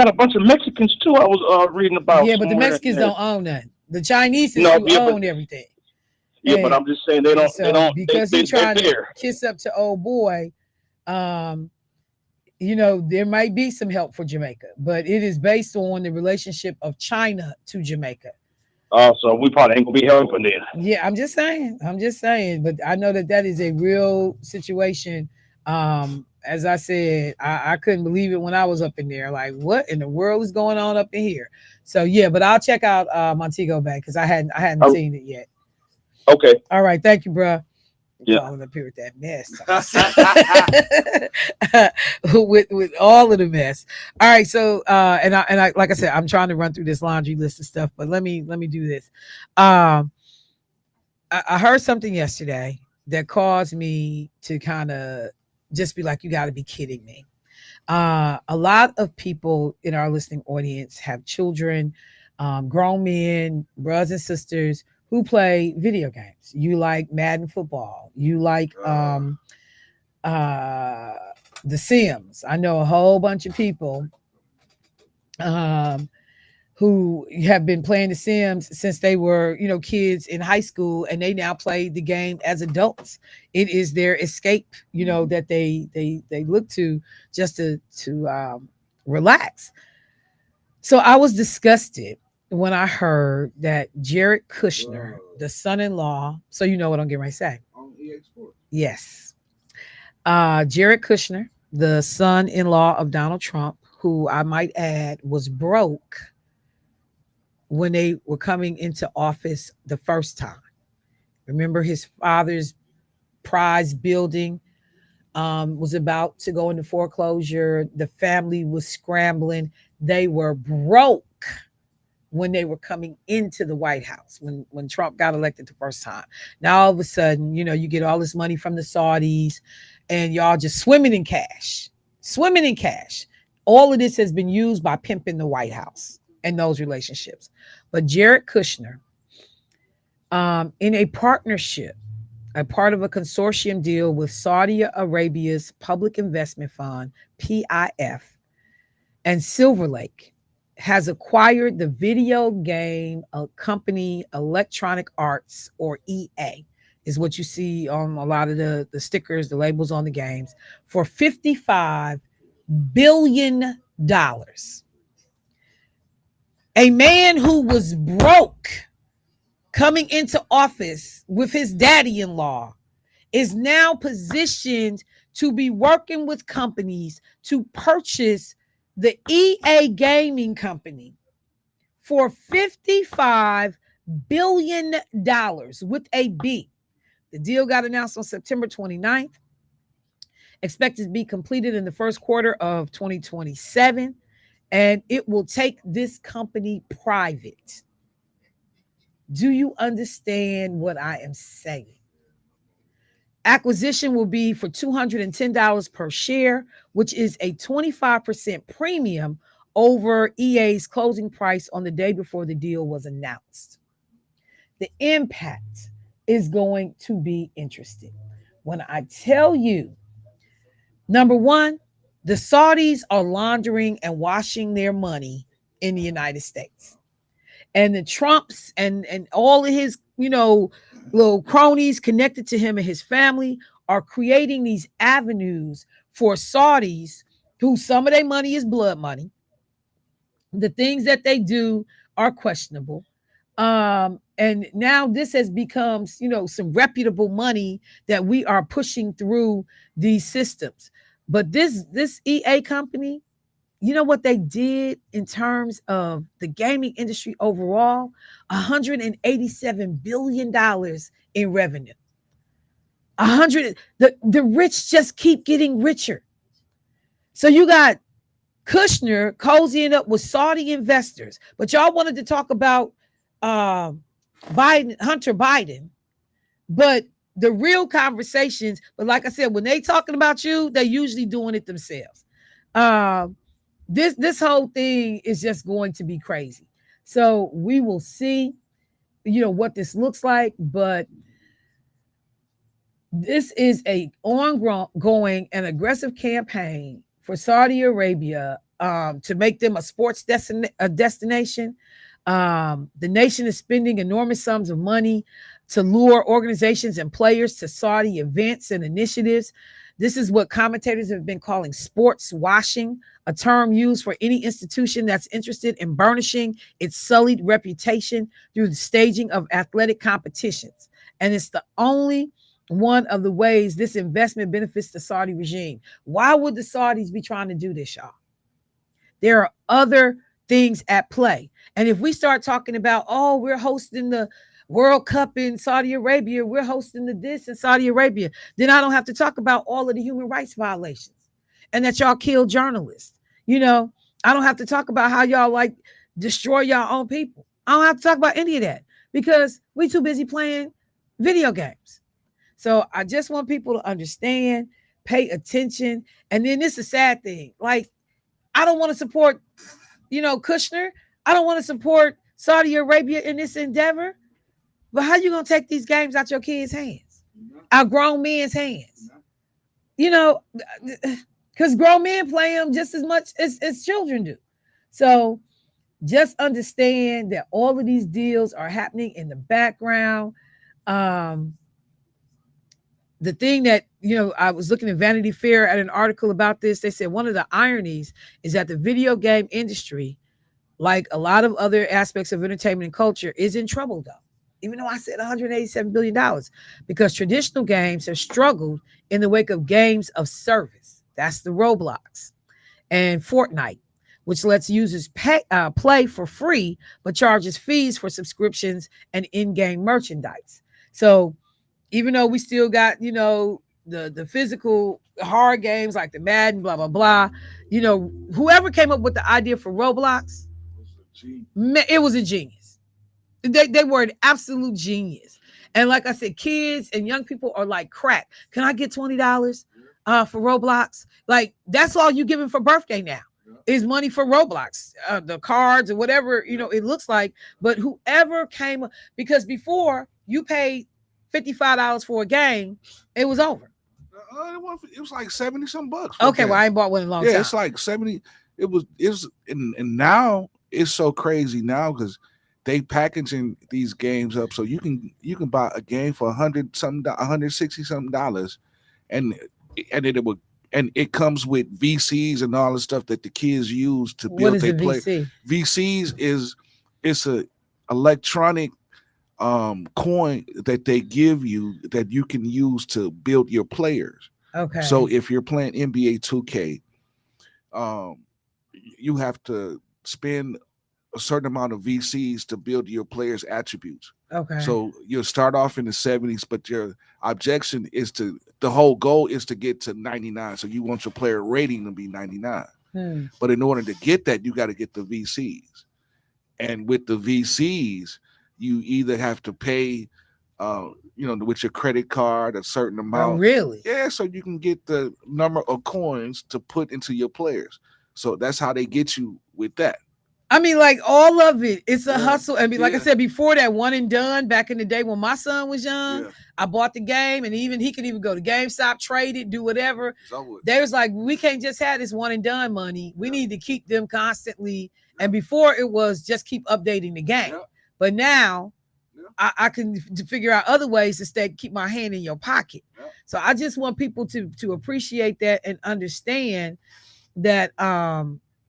a bunch of Mexicans too. I was reading about. Yeah, but the Mexicans don't own nothing. The Chinese own everything. Yeah, but I'm just saying they don't because he's trying to kiss up to old boy. There might be some help for Jamaica, but it is based on the relationship of China to Jamaica. So we probably ain't gonna be helping then. Yeah, I'm just saying, but I know that is a real situation. As I said, I couldn't believe it when I was up in there. Like, what in the world is going on up in here? So yeah, but I'll check out Montego Bay because I hadn't seen it yet. Okay. All right, thank you, bro. Yeah. Falling up here with that mess. with all of the mess. All right, so and I like I said, I'm trying to run through this laundry list of stuff, but let me do this. I heard something yesterday that caused me to kind of just be like, you got to be kidding me. A lot of people in our listening audience have children, grown men, brothers and sisters who play video games. You like Madden football. You like The Sims. I know a whole bunch of people who have been playing The Sims since they were, kids in high school, and they now play the game as adults. It is their escape, that they look to just to relax. So I was disgusted when I heard that Jared Kushner, the son-in-law, so you know what I'm getting ready to say. Yes. Jared Kushner, the son-in-law of Donald Trump, who I might add was broke when they were coming into office the first time. Remember, his father's prize building was about to go into foreclosure. The family was scrambling. They were broke when they were coming into the White House, when Trump got elected the first time. Now, all of a sudden, you get all this money from the Saudis and y'all just swimming in cash. All of this has been used by pimping the White House and those relationships. But Jared Kushner, in a partnership, a part of a consortium deal with Saudi Arabia's Public Investment Fund, PIF, and Silver Lake, has acquired the video game company Electronic Arts, or EA, is what you see on a lot of the stickers, the labels on the games, for $55 billion. A man who was broke coming into office with his daddy-in-law is now positioned to be working with companies to purchase the EA gaming company for $55 billion with a B. The deal got announced on September 29th, expected to be completed in the first quarter of 2027. and it will take this company private. Do you understand what I am saying? Acquisition will be for $210 per share, which is a 25% premium over EA's closing price on the day before the deal was announced. The impact is going to be interesting. When I tell you, number one, the Saudis are laundering and washing their money in the United States. And the Trumps and all of his, little cronies connected to him and his family are creating these avenues for Saudis who some of their money is blood money. The things that they do are questionable. And now this has become, some reputable money that we are pushing through these systems. But this EA company, you know what they did in terms of the gaming industry overall? $187 billion in revenue. The rich just keep getting richer. So you got Kushner cozying up with Saudi investors, but y'all wanted to talk about Hunter Biden, but the real conversations, but like I said, when they talking about you, they're usually doing it themselves. This whole thing is just going to be crazy. So we will see, what this looks like, but this is a ongoing and aggressive campaign for Saudi Arabia to make them a sports destination. The nation is spending enormous sums of money to lure organizations and players to Saudi events and initiatives. This is what commentators have been calling sports washing, a term used for any institution that's interested in burnishing its sullied reputation through the staging of athletic competitions. And it's the only one of the ways this investment benefits the Saudi regime. Why would the Saudis be trying to do this, y'all? There are other things at play. And if we start talking about, we're hosting the World Cup in Saudi Arabia, we're hosting the this in Saudi Arabia, then I don't have to talk about all of the human rights violations and that y'all kill journalists. I don't have to talk about how y'all destroy y'all own people. I don't have to talk about any of that because we too busy playing video games. So I just want people to understand, pay attention. And then this is a sad thing. I don't want to support, Kushner. I don't want to support Saudi Arabia in this endeavor. But how you going to take these games out your kids' hands? Our grown men's hands? Because grown men play them just as much as children do. So just understand that all of these deals are happening in the background. The thing that, I was looking at Vanity Fair at an article about this. They said one of the ironies is that the video game industry, like a lot of other aspects of entertainment and culture, is in trouble, though. Even though I said $187 billion, because traditional games have struggled in the wake of games of service. That's the Roblox and Fortnite, which lets users play for free, but charges fees for subscriptions and in-game merchandise. So even though we still got, the physical hard games like the Madden, blah, blah, blah, whoever came up with the idea for Roblox, it was a genius. They were an absolute genius. And like I said, kids and young people are like crack. Can I get $20 for Roblox? That's all you giving for birthday now is money for Roblox, the cards or whatever, it looks like. But whoever came, because before you paid $55 for a game, it was over. It was like 70 some bucks. Okay, well, I ain't bought one in a long time. Yeah, it's like 70. And now it's so crazy now because they packaging these games up so you can buy a game for $160 something, and it comes with VCs and all the stuff that the kids use to build their play. VCs it's a electronic coin that they give you that you can use to build your players. Okay. So if you're playing NBA 2K, you have to spend a certain amount of VCs to build your players' attributes. Okay. So you'll start off in the 70s, but your objection is the whole goal is to get to 99. So you want your player rating to be 99. But in order to get that, you got to get the VCs. And with the VCs, you either have to pay, with your credit card a certain Oh, amount. really? Yeah, so you can get the number of coins to put into your players. So that's how they get you with that. I mean, like all of it, it's a Yeah. hustle. I mean, like I Yeah. said before, that one and done back in the day when my son was young, Yeah. I bought the game, and even he could even go to GameStop, trade it, do whatever. It's over with. They was like, we can't just have this one and done money. We Yeah. need to keep them constantly. Yeah. And before it was just keep updating the game, Yeah. but now Yeah. I can figure out other ways to stay keep my hand in your pocket. Yeah. So I just want people to appreciate that and understand that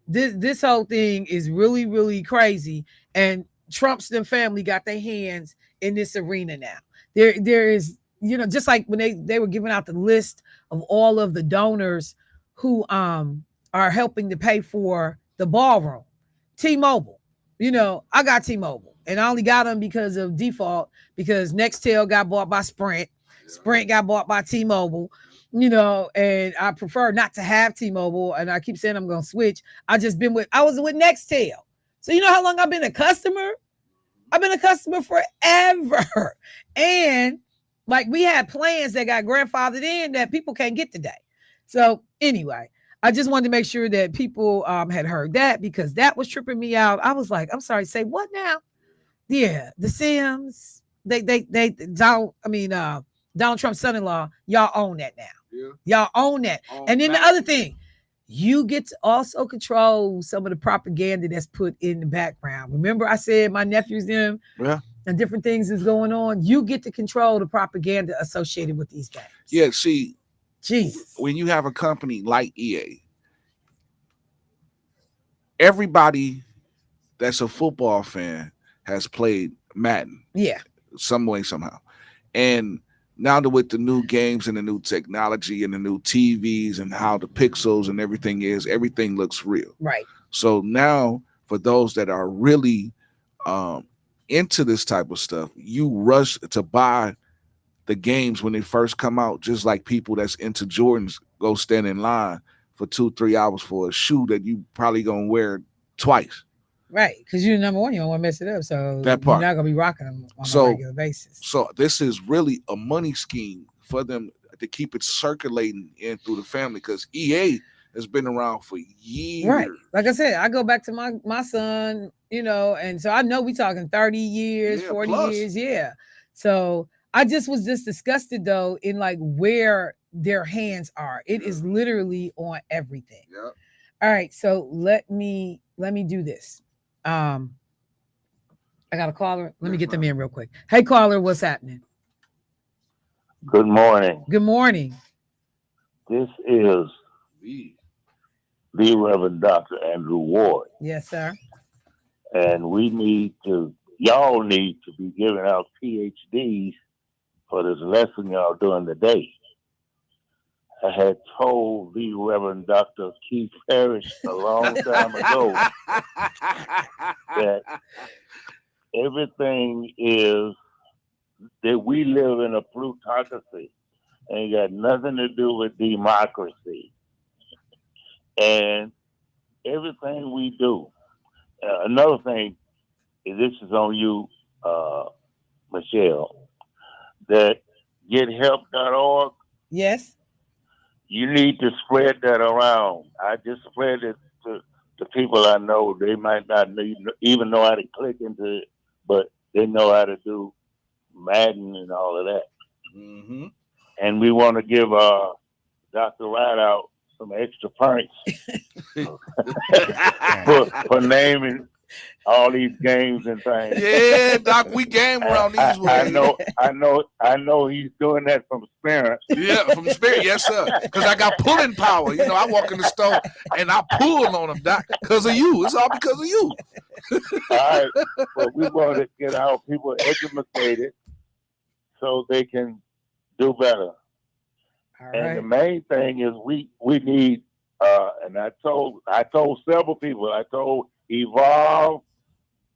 this whole thing is really, really crazy. And Trump's them family got their hands in this arena now. There is, just like when they were giving out the list of all of the donors who are helping to pay for the ballroom. T-Mobile. I got T-Mobile, and I only got them because of default, because Nextel got bought by Sprint. Sprint got bought by T-Mobile. And I prefer not to have T-Mobile, and I keep saying I'm gonna switch. I was with Nextel. So you know how long I've been a customer? I've been a customer forever. And like we had plans that got grandfathered in that people can't get today. So anyway, I just wanted to make sure that people had heard that, because that was tripping me out. I was like, I'm sorry, say what now? Yeah, the Sims, Donald Trump's son-in-law, y'all own that now. Yeah. Y'all own that. And then the other thing, you get to also control some of the propaganda that's put in the background. Remember I said my nephews them and different things is going on? You get to control the propaganda associated with these games. Yeah, see, Jesus. when you have a company like EA, everybody that's a football fan has played Madden. Yeah. Some way, somehow. And now that with the new games and the new technology and the new TVs and how the pixels and everything looks real. Right. So now for those that are really into this type of stuff, you rush to buy the games when they first come out, just like people that's into Jordans go stand in line for 2-3 hours for a shoe that you probably gonna wear twice. Right, because you're number one, you don't want to mess it up, so That part. you're not gonna be rocking them on a regular basis. So this is really a money scheme for them to keep it circulating in through the family, because EA has been around for years. Right, like I said, I go back to my son, and so I know we talking 30 years, 40 plus. years, yeah. So I just was disgusted though in like where their hands are. It is literally on everything. Yeah. All right, so let me do this. I got a caller. Let me get them in real quick. Hey, caller, what's happening? Good morning. Good morning. This is the Reverend Dr. Andrew Ward. Yes, sir. And y'all need to be giving out PhDs for this lesson y'all doing today. I had told the Reverend Dr. Keith Parrish a long time ago that everything is that we live in a plutocracy. Ain't got nothing to do with democracy. And everything we do. Another thing, this is on you, Michelle, that gethelp.org. Yes. You need to spread that around. I just spread it to the people I know. They might not even know how to click into it, but they know how to do Madden and all of that. Mm-hmm. And we want to give Dr. Rideout some extra points for naming all these games and things. Yeah, Doc, we game around these ways. I know he's doing that from spirit. Yeah, from spirit, yes, sir. Because I got pulling power. I walk in the store and I pull on them, Doc, because of you. It's all because of you. All right, but we want to get our people educated so they can do better. All and right. the main thing is we need. And I told several people. I told Evolve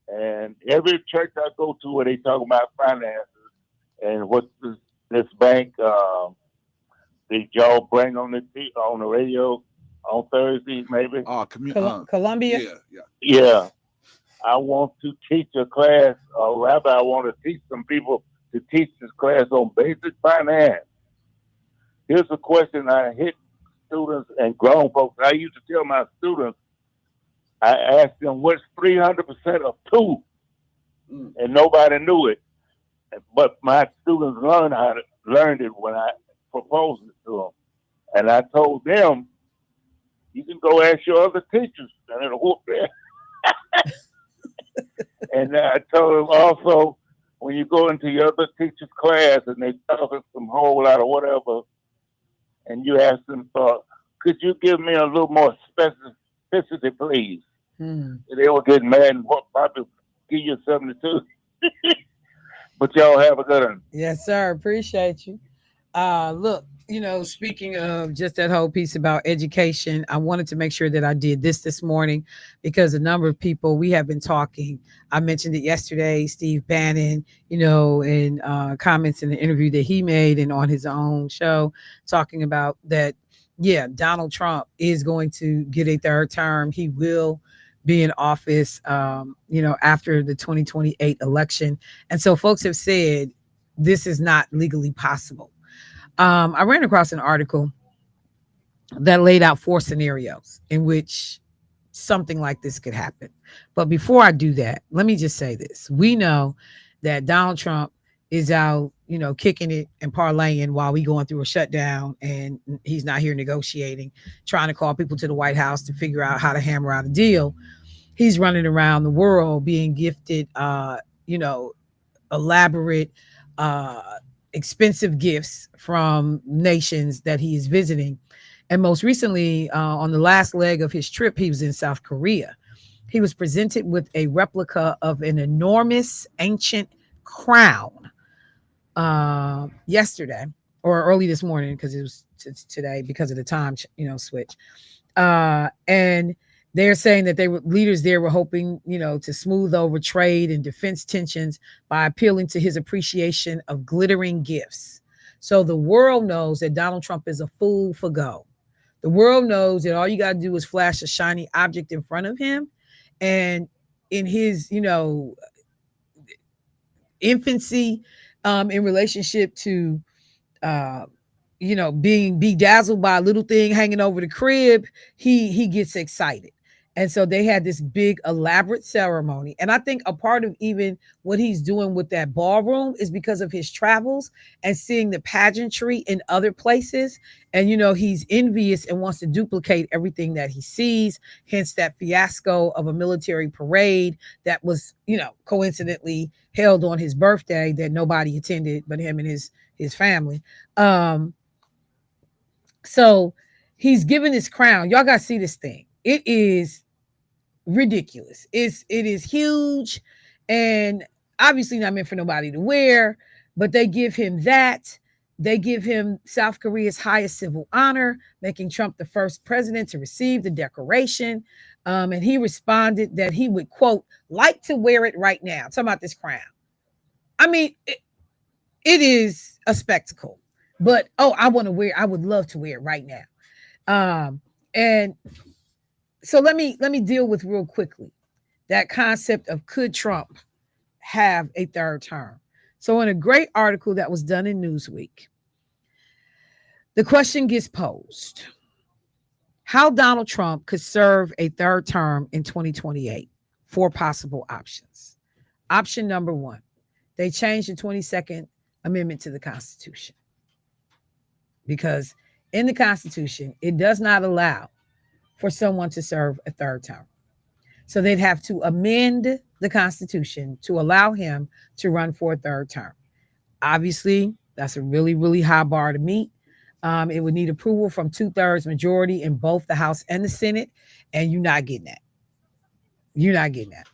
and every church I go to where they talk about finances and what this bank did y'all bring on the radio on Thursday, maybe. Columbia. Yeah. Yeah, I want to teach a class, or rather, I want to teach some people to teach this class on basic finance. Here's a question I hit students and grown folks. I used to tell my students, I asked them, what's 300% of 2? And nobody knew it. But my students learned it when I proposed it to them. And I told them, you can go ask your other teachers, and it'll whoop there. And I told them also, when you go into your other teacher's class and they talk some whole lot of whatever, and you ask them for, could you give me a little more specificity, please? They will get mad and probably give you 72. But y'all have a good one. Yes, sir. Appreciate you. Look, speaking of just that whole piece about education, I wanted to make sure that I did this morning because a number of people we have been talking. I mentioned it yesterday, Steve Bannon, in comments in the interview that he made and on his own show, talking about that. Yeah, Donald Trump is going to get a third term. He will be in office, after the 2028 election. And so folks have said this is not legally possible. I ran across an article that laid out 4 scenarios in which something like this could happen. But before I do that, let me just say this. We know that Donald Trump is out, kicking it and parlaying while we going through a shutdown, and he's not here negotiating, trying to call people to the White House to figure out how to hammer out a deal. He's running around the world being gifted, elaborate, expensive gifts from nations that he is visiting. And most recently, on the last leg of his trip, he was in South Korea. He was presented with a replica of an enormous ancient crown yesterday or early this morning, because it was today because of the time switch. And they're saying that leaders there were hoping, to smooth over trade and defense tensions by appealing to his appreciation of glittering gifts. So the world knows that Donald Trump is a fool for gold. The world knows that all you got to do is flash a shiny object in front of him. And in his, infancy, in relationship to, being bedazzled by a little thing hanging over the crib, he gets excited. And so they had this big elaborate ceremony. And I think a part of even what he's doing with that ballroom is because of his travels and seeing the pageantry in other places. And, he's envious and wants to duplicate everything that he sees. Hence that fiasco of a military parade that was, coincidentally held on his birthday that nobody attended but him and his family. So he's given his crown. Y'all got to see this thing. It is ridiculous. It is huge and obviously not meant for nobody to wear, but they give him that. They give him South Korea's highest civil honor, making Trump the first president to receive the decoration. And he responded that he would, quote, like to wear it right now. I'm talking about this crown. I mean, it is a spectacle, but I would love to wear it right now. And so let me deal with real quickly that concept of could Trump have a third term? So in a great article that was done in Newsweek, the question gets posed: how Donald Trump could serve a third term in 2028. 4 possible options. Option number 1, they change the 22nd Amendment to the Constitution, because in the Constitution, it does not allow for someone to serve a third term. So they'd have to amend the Constitution to allow him to run for a third term. Obviously, that's a really, really high bar to meet. It would need approval from 2/3 majority in both the House and the Senate, and you're not getting that. You're not getting that.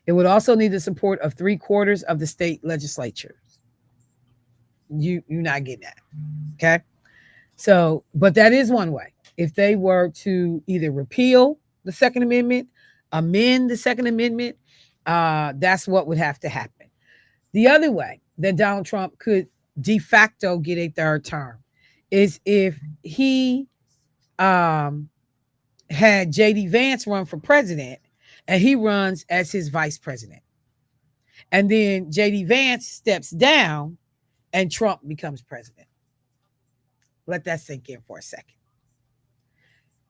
It would also need the support of 3/4 of the state legislatures. You're not getting that. Okay. So, but that is one way. If they were to either repeal the Second Amendment, amend the Second Amendment, that's what would have to happen. The other way that Donald Trump could de facto get a third term is if he had J.D. Vance run for president, and he runs as his vice president. And then J.D. Vance steps down and Trump becomes president. Let that sink in for a second.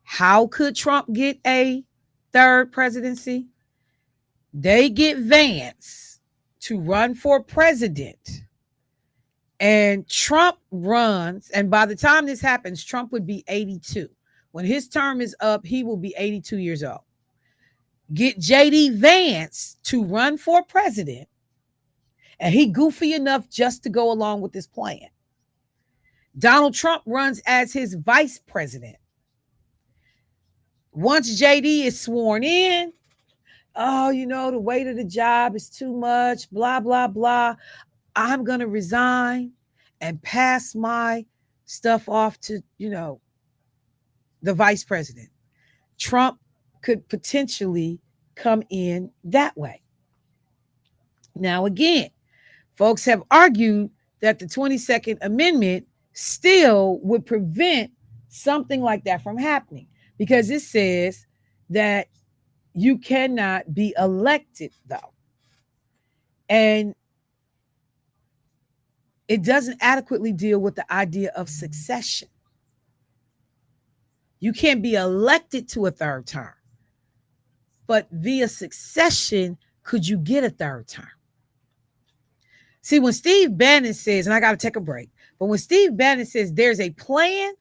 How could Trump get a third presidency? They get Vance to run for president, and Trump runs. And by the time this happens, Trump would be 82. When his term is up, he will be 82 years old. Get J.D. Vance to run for president, and he goofy enough just to go along with this plan. Donald Trump runs as his vice president. Once JD is sworn in, oh, the weight of the job is too much, blah, blah, blah. I'm going to resign and pass my stuff off to, the vice president. Trump could potentially come in that way. Now, again, folks have argued that the 22nd Amendment still would prevent something like that from happening, because it says that you cannot be elected, though. And it doesn't adequately deal with the idea of succession. You can't be elected to a third term, but via succession, could you get a third term? See, when Steve Bannon says, and I got to take a break, but when Steve Bannon says there's a plan,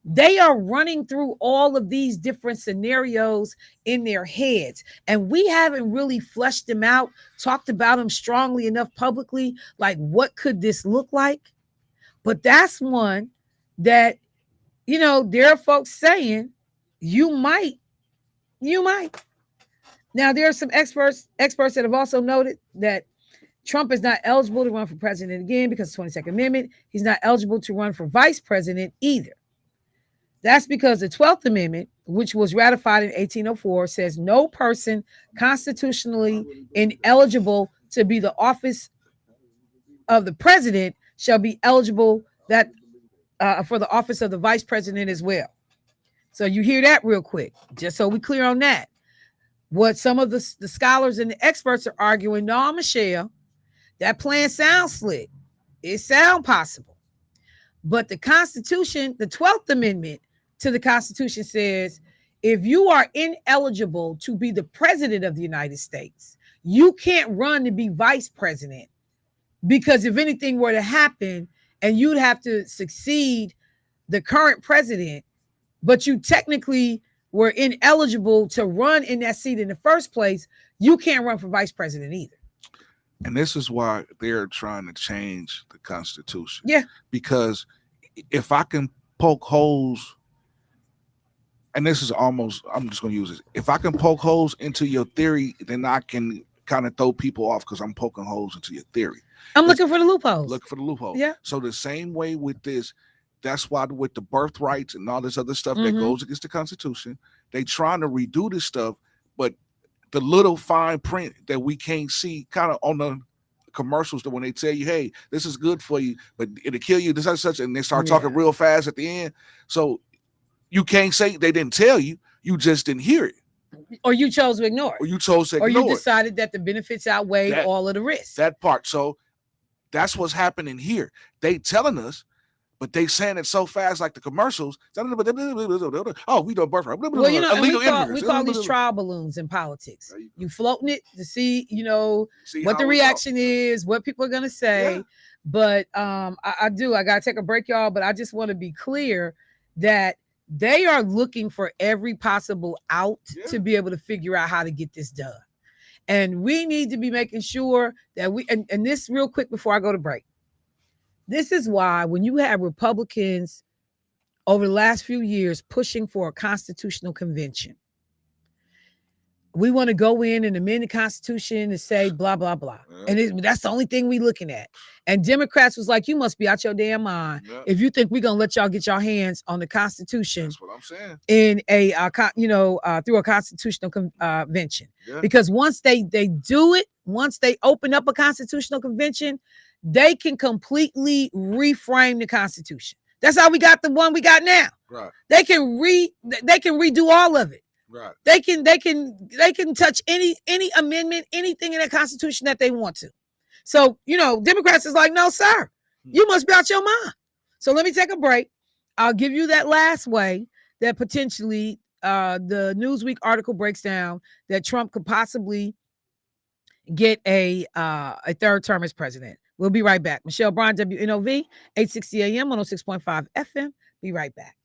they are running through all of these different scenarios in their heads. And we haven't really fleshed them out, talked about them strongly enough publicly, like what could this look like? But that's one that, there are folks saying you might. Now, there are some experts that have also noted that Trump is not eligible to run for president again because of the 22nd Amendment. He's not eligible to run for vice president either. That's because the 12th Amendment, which was ratified in 1804, says no person constitutionally ineligible to be the office of the president shall be eligible for the office of the vice president as well. So you hear that real quick, just so we clear on that. What some of the scholars and the experts are arguing, no, Michelle, that plan sounds slick. It sounds possible. But the Constitution, the 12th Amendment to the Constitution says, if you are ineligible to be the president of the United States, you can't run to be vice president, because if anything were to happen and you'd have to succeed the current president, but you technically were ineligible to run in that seat in the first place, you can't run for vice president either. And this is why they're trying to change the Constitution. Yeah. Because if I can poke holes, and this is almost, I'm just going to use this. If I can poke holes into your theory, then I can kind of throw people off because I'm poking holes into your theory. I'm looking for the loopholes. Look for the loophole. Yeah. So the same way with this, that's why with the birthrights and all this other stuff that goes against the Constitution, they trying to redo this stuff, but the little fine print that we can't see kind of on the commercials, that when they tell you, hey, this is good for you, but it'll kill you, this such, and they start talking real fast at the end. So you can't say they didn't tell you, you just didn't hear it. Or you chose to ignore it. Or you chose to ignore it. Or you decided that the benefits outweigh all of the risks. That part. So that's what's happening here. They telling us, but they saying it so fast, like the commercials. Oh, we don't birthright. Well, we call these trial balloons in politics. You floating it to see, what the reaction is, what people are gonna say. Yeah. But I gotta take a break, y'all. But I just want to be clear that they are looking for every possible out to be able to figure out how to get this done. And we need to be making sure that and this real quick before I go to break. This is why when you have Republicans over the last few years pushing for a constitutional convention, we want to go in and amend the Constitution and say blah, blah, blah. Yeah. And that's the only thing we looking at. And Democrats was like, you must be out your damn mind if you think we're going to let y'all get your hands on the Constitution. That's what I'm saying. In a, through a constitutional convention. Yeah. Because once they do it, once they open up a constitutional convention, they can completely reframe the Constitution. That's how we got the one we got now. Right. They can redo all of it. Right. They can touch any amendment, anything in the Constitution that they want to. So, Democrats is like, no, sir, you must be out your mind. So let me take a break. I'll give you that last way that potentially the Newsweek article breaks down that Trump could possibly get a third term as president. We'll be right back. Michelle Bryant, WNOV, 860 AM, 106.5 FM. Be right back.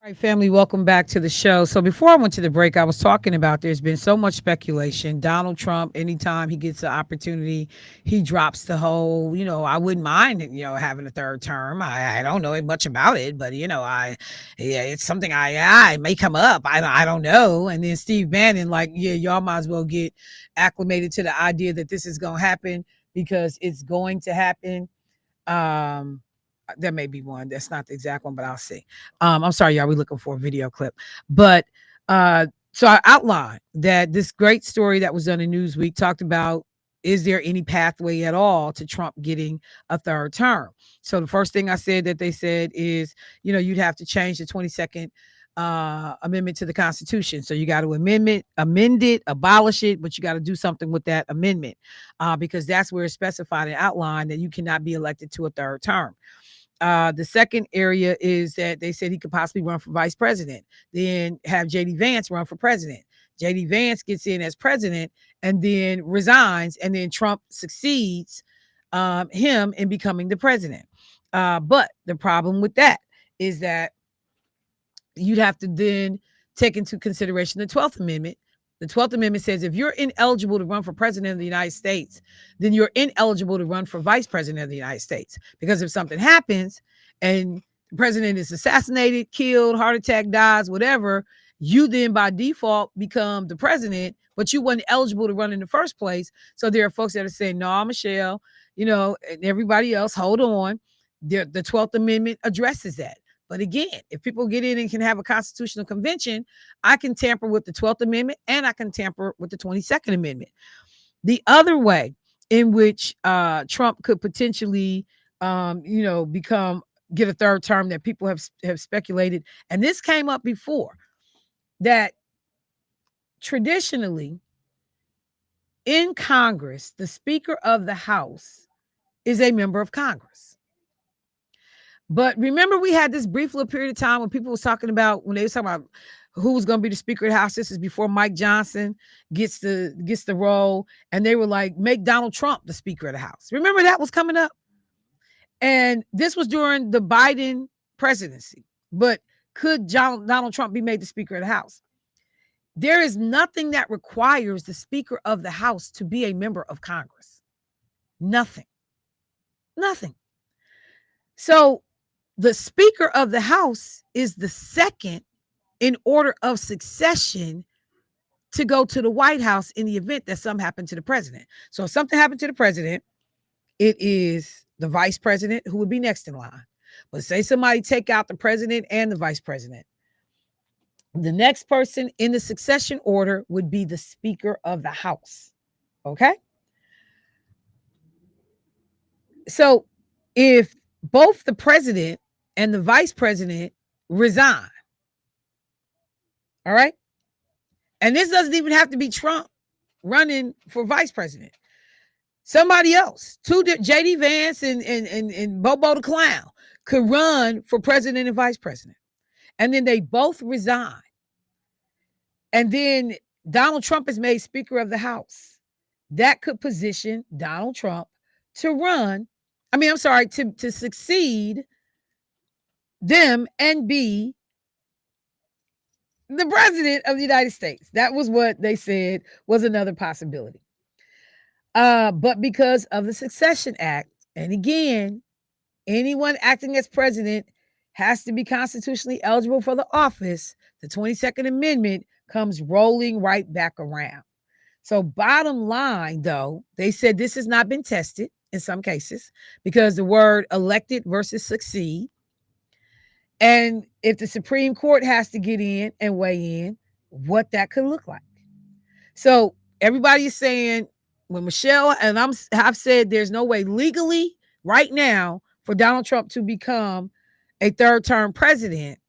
All right, family, welcome back to the show. So before I went to the break, I was talking about there's been so much speculation. Donald Trump, anytime he gets an opportunity, he drops the whole, I wouldn't mind, having a third term. I don't know much about it, but yeah, it's something I may come up. I don't know. And then Steve Bannon, like, yeah, y'all might as well get acclimated to the idea that this is going to happen because it's going to happen. Um, there may be one. That's not the exact one, but I'll see. I'm sorry, y'all. We're looking for a video clip. But so I outlined that this great story that was done in Newsweek talked about, is there any pathway at all to Trump getting a third term? So the first thing I said that they said is, you'd have to change the 22nd amendment to the Constitution. So you got to amend it, abolish it, but you got to do something with that amendment because that's where it's specified and outlined that you cannot be elected to a third term. The second area is that they said he could possibly run for vice president, then have JD Vance run for president. JD Vance gets in as president and then resigns, and then Trump succeeds him in becoming the president. But the problem with that is that you'd have to then take into consideration the 12th Amendment. The 12th Amendment says if you're ineligible to run for president of the United States, then you're ineligible to run for vice president of the United States. Because if something happens and the president is assassinated, killed, heart attack, dies, whatever, you then by default become the president, but you weren't eligible to run in the first place. So there are folks that are saying, no, Michelle, and everybody else, hold on. The 12th Amendment addresses that. But again, if people get in and can have a constitutional convention, I can tamper with the 12th Amendment and I can tamper with the 22nd Amendment. The other way in which Trump could potentially, get a third term that people have speculated, and this came up before, that traditionally in Congress, the Speaker of the House is a member of Congress. But remember, we had this brief little period of time when people was talking about, when they was talking about who was going to be the Speaker of the House. This is before Mike Johnson gets the role. And they were like, make Donald Trump the Speaker of the House. Remember that was coming up? And this was during the Biden presidency. But could Donald Trump be made the Speaker of the House? There is nothing that requires the Speaker of the House to be a member of Congress. Nothing. So the Speaker of the House is the second in order of succession to go to the White House in the event that something happened to the president. So if something happened to the president, it is the vice president who would be next in line. But say somebody take out the president and the vice president, the next person in the succession order would be the Speaker of the House. Okay? So if both the president and the vice president resign, all right? And this doesn't even have to be Trump running for vice president. Somebody else, JD Vance and Bobo the Clown could run for president and vice president. And then they both resign. And then Donald Trump is made Speaker of the House. That could position Donald Trump to succeed them and be the president of the United States. That was what they said was another possibility. But because of the Succession Act, and again, anyone acting as president has to be constitutionally eligible for the office, the 22nd Amendment comes rolling right back around. So bottom line, though, they said this has not been tested in some cases because the word elected versus succeed. And if the Supreme Court has to get in and weigh in, what that could look like. So everybody is saying, when Michelle and I've said there's no way legally right now for Donald Trump to become a third-term president,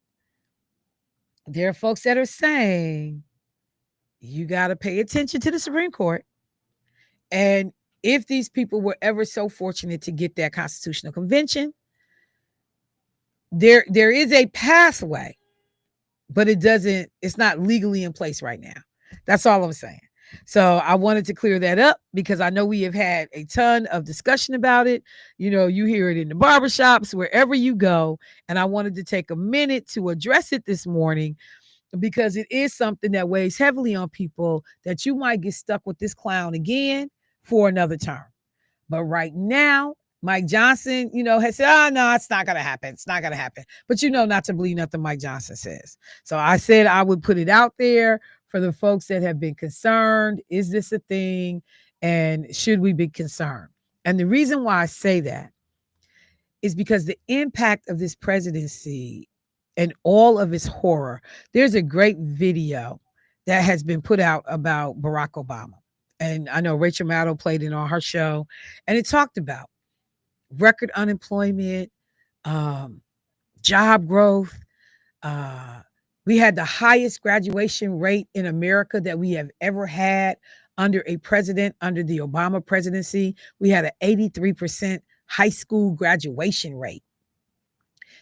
there are folks that are saying you got to pay attention to the Supreme Court. And if these people were ever so fortunate to get that constitutional convention, there is a pathway, but it's not legally in place right now. That's all I'm saying. So I wanted to clear that up because I know we have had a ton of discussion about it. You know, you hear it in the barbershops, wherever you go. And I wanted to take a minute to address it this morning because it is something that weighs heavily on people that you might get stuck with this clown again for another term. But right now, Mike Johnson, has said, oh, no, it's not going to happen. It's not going to happen. But not to believe nothing Mike Johnson says. So I said I would put it out there for the folks that have been concerned. Is this a thing? And should we be concerned? And the reason why I say that is because the impact of this presidency and all of its horror, there's a great video that has been put out about Barack Obama. And I know Rachel Maddow played it on her show, and it talked about record unemployment, job growth. We had the highest graduation rate in America that we have ever had under a president, under the Obama presidency. We had an 83% high school graduation rate.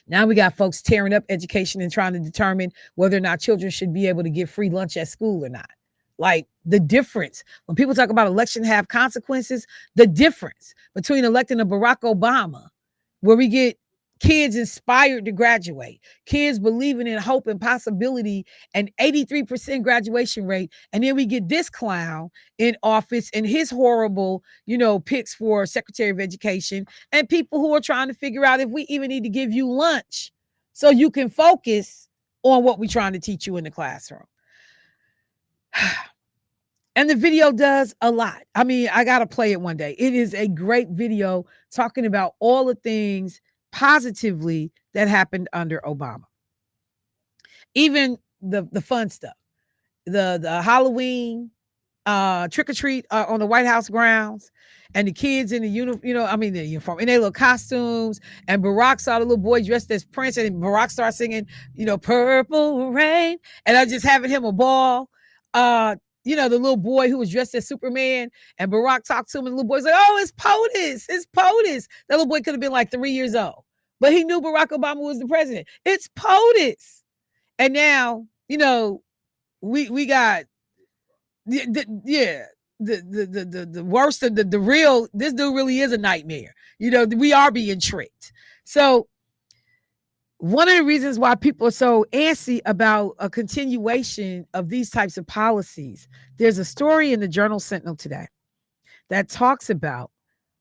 Now we got folks tearing up education and trying to determine whether or not children should be able to get free lunch at school or not. Like the difference when people talk about election have consequences, the difference between electing a Barack Obama, where we get kids inspired to graduate, kids believing in hope and possibility, and 83% graduation rate. And then we get this clown in office and his horrible, picks for Secretary of Education and people who are trying to figure out if we even need to give you lunch so you can focus on what we're trying to teach you in the classroom. And the video does a lot. I mean, I got to play it one day. It is a great video talking about all the things positively that happened under Obama. Even the fun stuff, the Halloween trick or treat on the White House grounds, and the kids in the uniform, in their little costumes. And Barack saw the little boy dressed as Prince, and Barack started singing, Purple Rain, and I was just having him a ball. The little boy who was dressed as Superman, and Barack talked to him, and the little boy's like, "Oh, it's Potus, it's Potus." That little boy could have been like 3 years old, but he knew Barack Obama was the president. It's Potus. And now, we got the worst of the real. This dude really is a nightmare. We are being tricked. So one of the reasons why people are so antsy about a continuation of these types of policies, there's a story in the Journal Sentinel today that talks about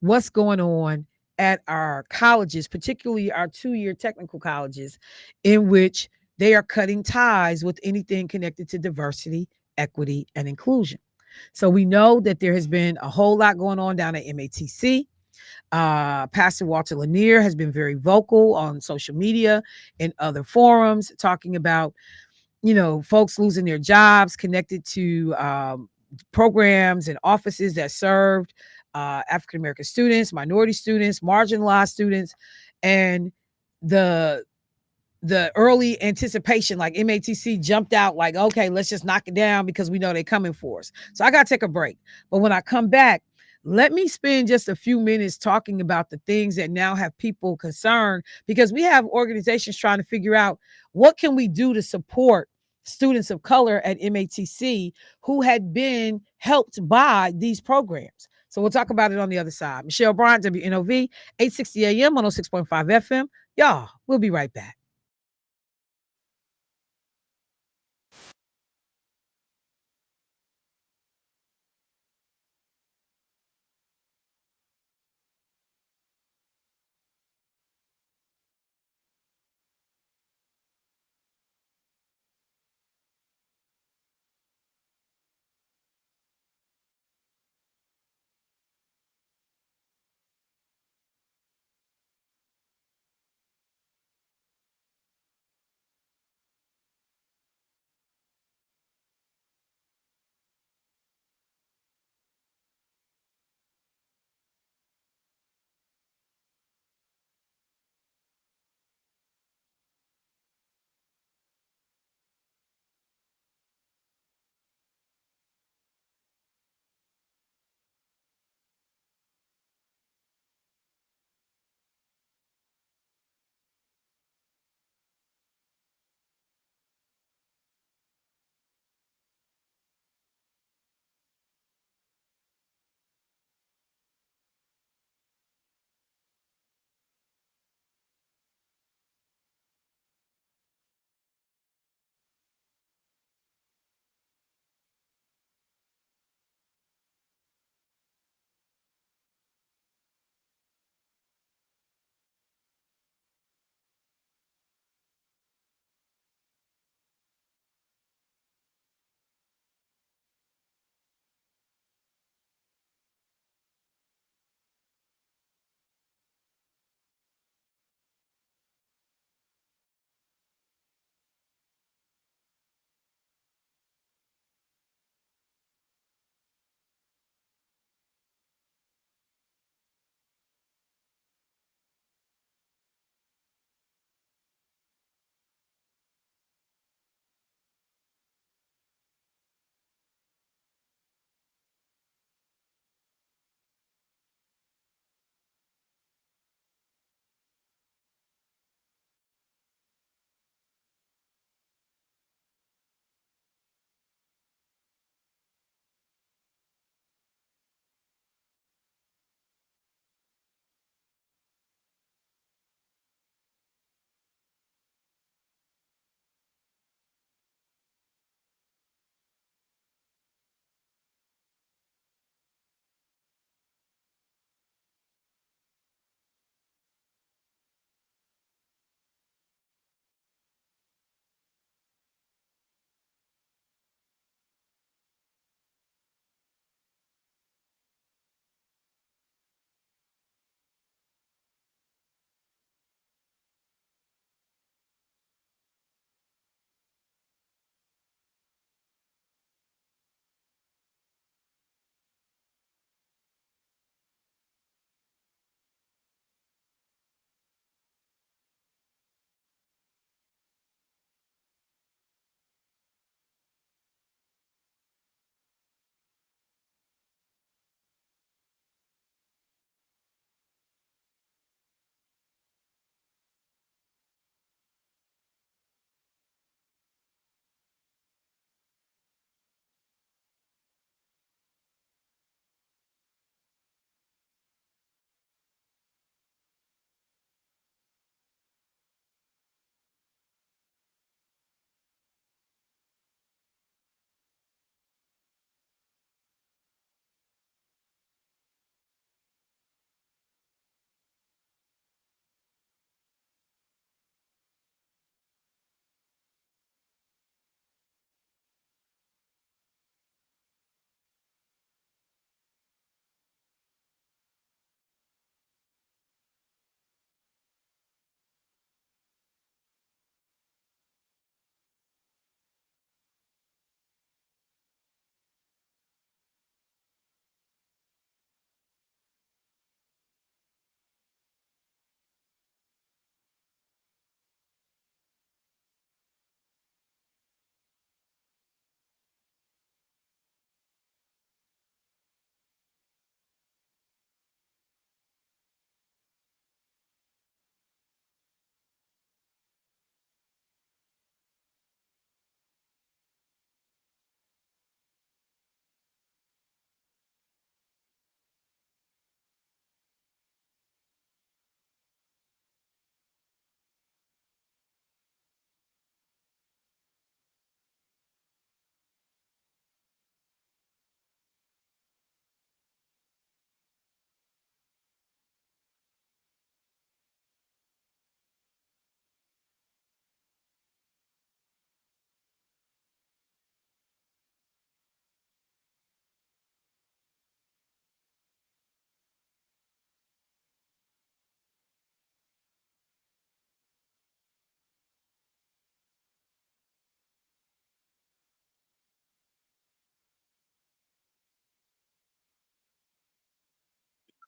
what's going on at our colleges, particularly our 2-year technical colleges, in which they are cutting ties with anything connected to diversity, equity, and inclusion. So we know that there has been a whole lot going on down at MATC. Pastor Walter Lanier has been very vocal on social media and other forums talking about, folks losing their jobs connected to programs and offices that served African-American students, minority students, marginalized students, and the early anticipation, like MATC jumped out like, okay, let's just knock it down because we know they're coming for us. So I got to take a break. But when I come back, let me spend just a few minutes talking about the things that now have people concerned, because we have organizations trying to figure out what can we do to support students of color at MATC who had been helped by these programs. So we'll talk about it on the other side. Michelle Bryant, WNOV, 860 AM, 106.5 FM. Y'all, we'll be right back.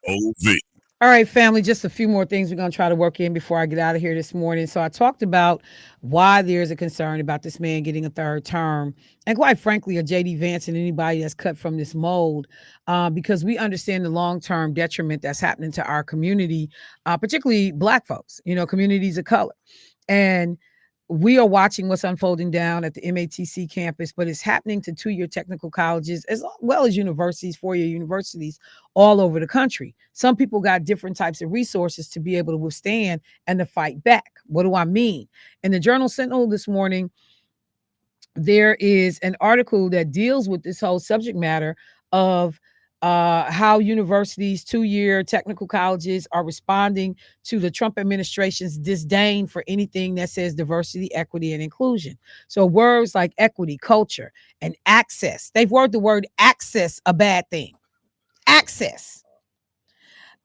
OV. All right, family, just a few more things we're going to try to work in before I get out of here this morning. So I talked about why there's a concern about this man getting a third term. And quite frankly, a J.D. Vance and anybody that's cut from this mold, because we understand the long-term detriment that's happening to our community, particularly Black folks, communities of color. And we are watching what's unfolding down at the MATC campus, but it's happening to two-year technical colleges as well as universities, four-year universities all over the country. Some people got different types of resources to be able to withstand and to fight back. What do I mean? In the Journal Sentinel this morning, there is an article that deals with this whole subject matter of how universities, two-year technical colleges are responding to the Trump administration's disdain for anything that says diversity, equity, and inclusion. So words like equity, culture, and access, they've worded the word access a bad thing. Access.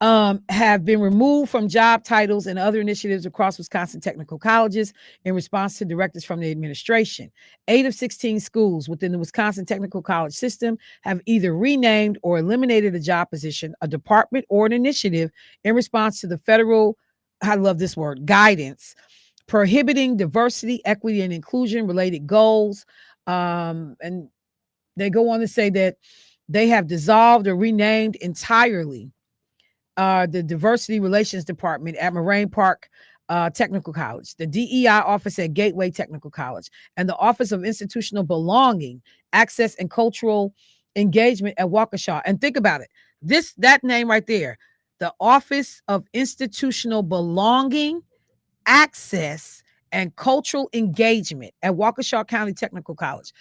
Have been removed from job titles and other initiatives across Wisconsin technical colleges in response to directives from the administration. 8 of 16 schools within the Wisconsin technical college system have either renamed or eliminated a job position, a department, or an initiative in response to the federal, I love this word, guidance, prohibiting diversity, equity, and inclusion related goals. And they go on to say that they have dissolved or renamed entirely the Diversity Relations Department at Moraine Park Technical College, the DEI office at Gateway Technical College, and the Office of Institutional Belonging, Access, and Cultural Engagement at Waukesha. And think about it. That name right there, the Office of Institutional Belonging, Access, and Cultural Engagement at Waukesha County Technical College.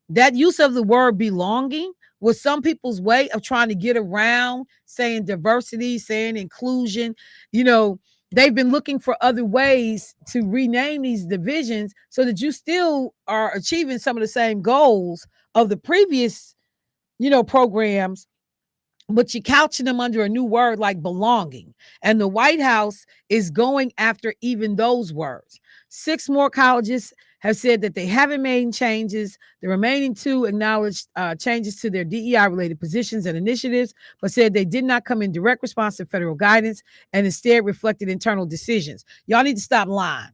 That use of the word belonging was some people's way of trying to get around saying diversity, saying inclusion. They've been looking for other ways to rename these divisions so that you still are achieving some of the same goals of the previous, programs, but you're couching them under a new word like belonging. And the White House is going after even those words. 6 more colleges have said that they haven't made changes. The remaining 2 acknowledged changes to their DEI-related positions and initiatives, but said they did not come in direct response to federal guidance and instead reflected internal decisions. Y'all need to stop lying,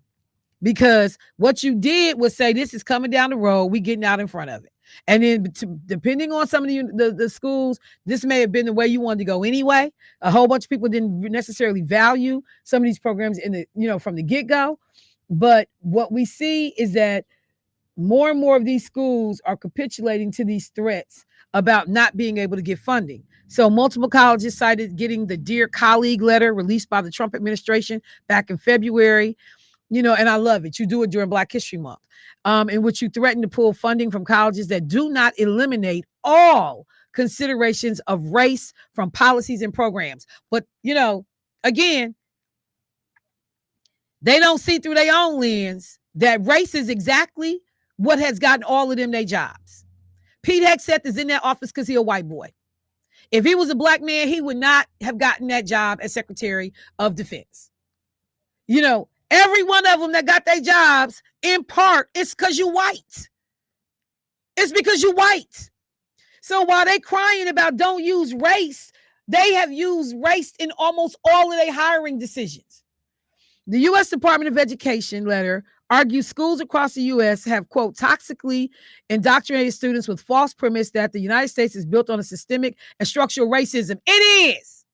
because what you did was say, this is coming down the road, we getting out in front of it. And then depending on some of the schools, this may have been the way you wanted to go anyway. A whole bunch of people didn't necessarily value some of these programs from the get-go. But what we see is that more and more of these schools are capitulating to these threats about not being able to get funding. So multiple colleges cited getting the Dear Colleague letter released by the Trump administration back in February. And I love it. You do it during Black History Month, in which you threaten to pull funding from colleges that do not eliminate all considerations of race from policies and programs. But, again, they don't see through their own lens that race is exactly what has gotten all of them their jobs. Pete Hegseth is in that office because he's a white boy. If he was a Black man, he would not have gotten that job as Secretary of Defense. Every one of them that got their jobs, in part, it's because you white. It's because you white. So while they crying about don't use race, they have used race in almost all of their hiring decisions. The U.S. Department of Education letter argues schools across the U.S. have, quote, toxically indoctrinated students with false premise that the United States is built on a systemic and structural racism. It is.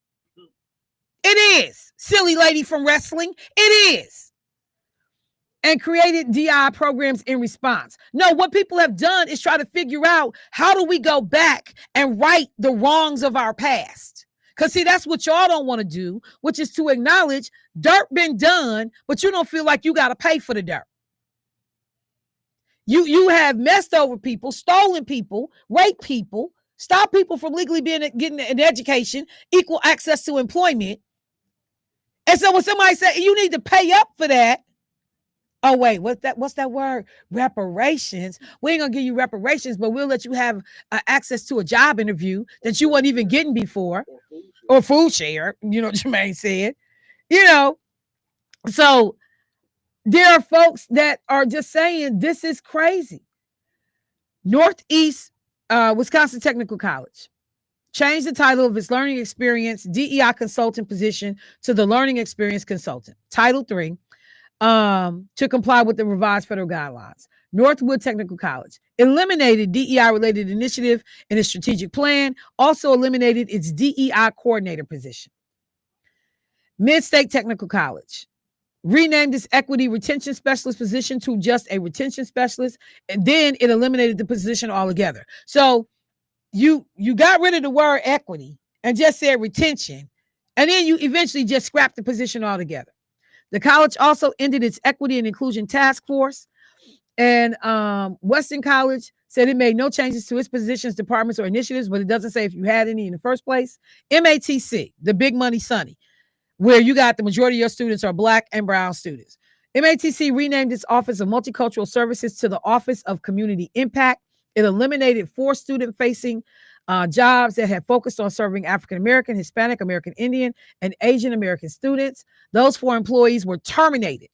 It is. Silly lady from wrestling. It is. And created DI programs in response. No, what people have done is try to figure out, how do we go back and right the wrongs of our past? Because, see, that's what y'all don't want to do, which is to acknowledge dirt been done, but you don't feel like you got to pay for the dirt. You have messed over people, stolen people, raped people, stopped people from legally getting an education, equal access to employment. And so when somebody said you need to pay up for that, oh, wait, what's that word? Reparations. We ain't gonna give you reparations, but we'll let you have access to a job interview that you weren't even getting before, or food share, Jermaine said. So there are folks that are just saying this is crazy. Northeast Wisconsin Technical College changed the title of its learning experience DEI consultant position to the learning experience consultant. Title 3, to comply with the revised federal guidelines. Northwood Technical College eliminated DEI related initiative in its strategic plan, also eliminated its DEI coordinator position. Mid-State Technical College renamed its equity retention specialist position to just a retention specialist, and then it eliminated the position altogether. So you got rid of the word equity and just said retention, and then you eventually just scrapped the position altogether. The college also ended its equity and inclusion task force, and Western College said it made no changes to its positions, departments, or initiatives, but it doesn't say if you had any in the first place. MATC, the big money Sonny, where you got the majority of your students are Black and brown students. MATC renamed its Office of Multicultural Services to the Office of Community Impact. It eliminated 4 student-facing jobs that had focused on serving African-American, Hispanic, American Indian, and Asian American students. Those 4 employees were terminated,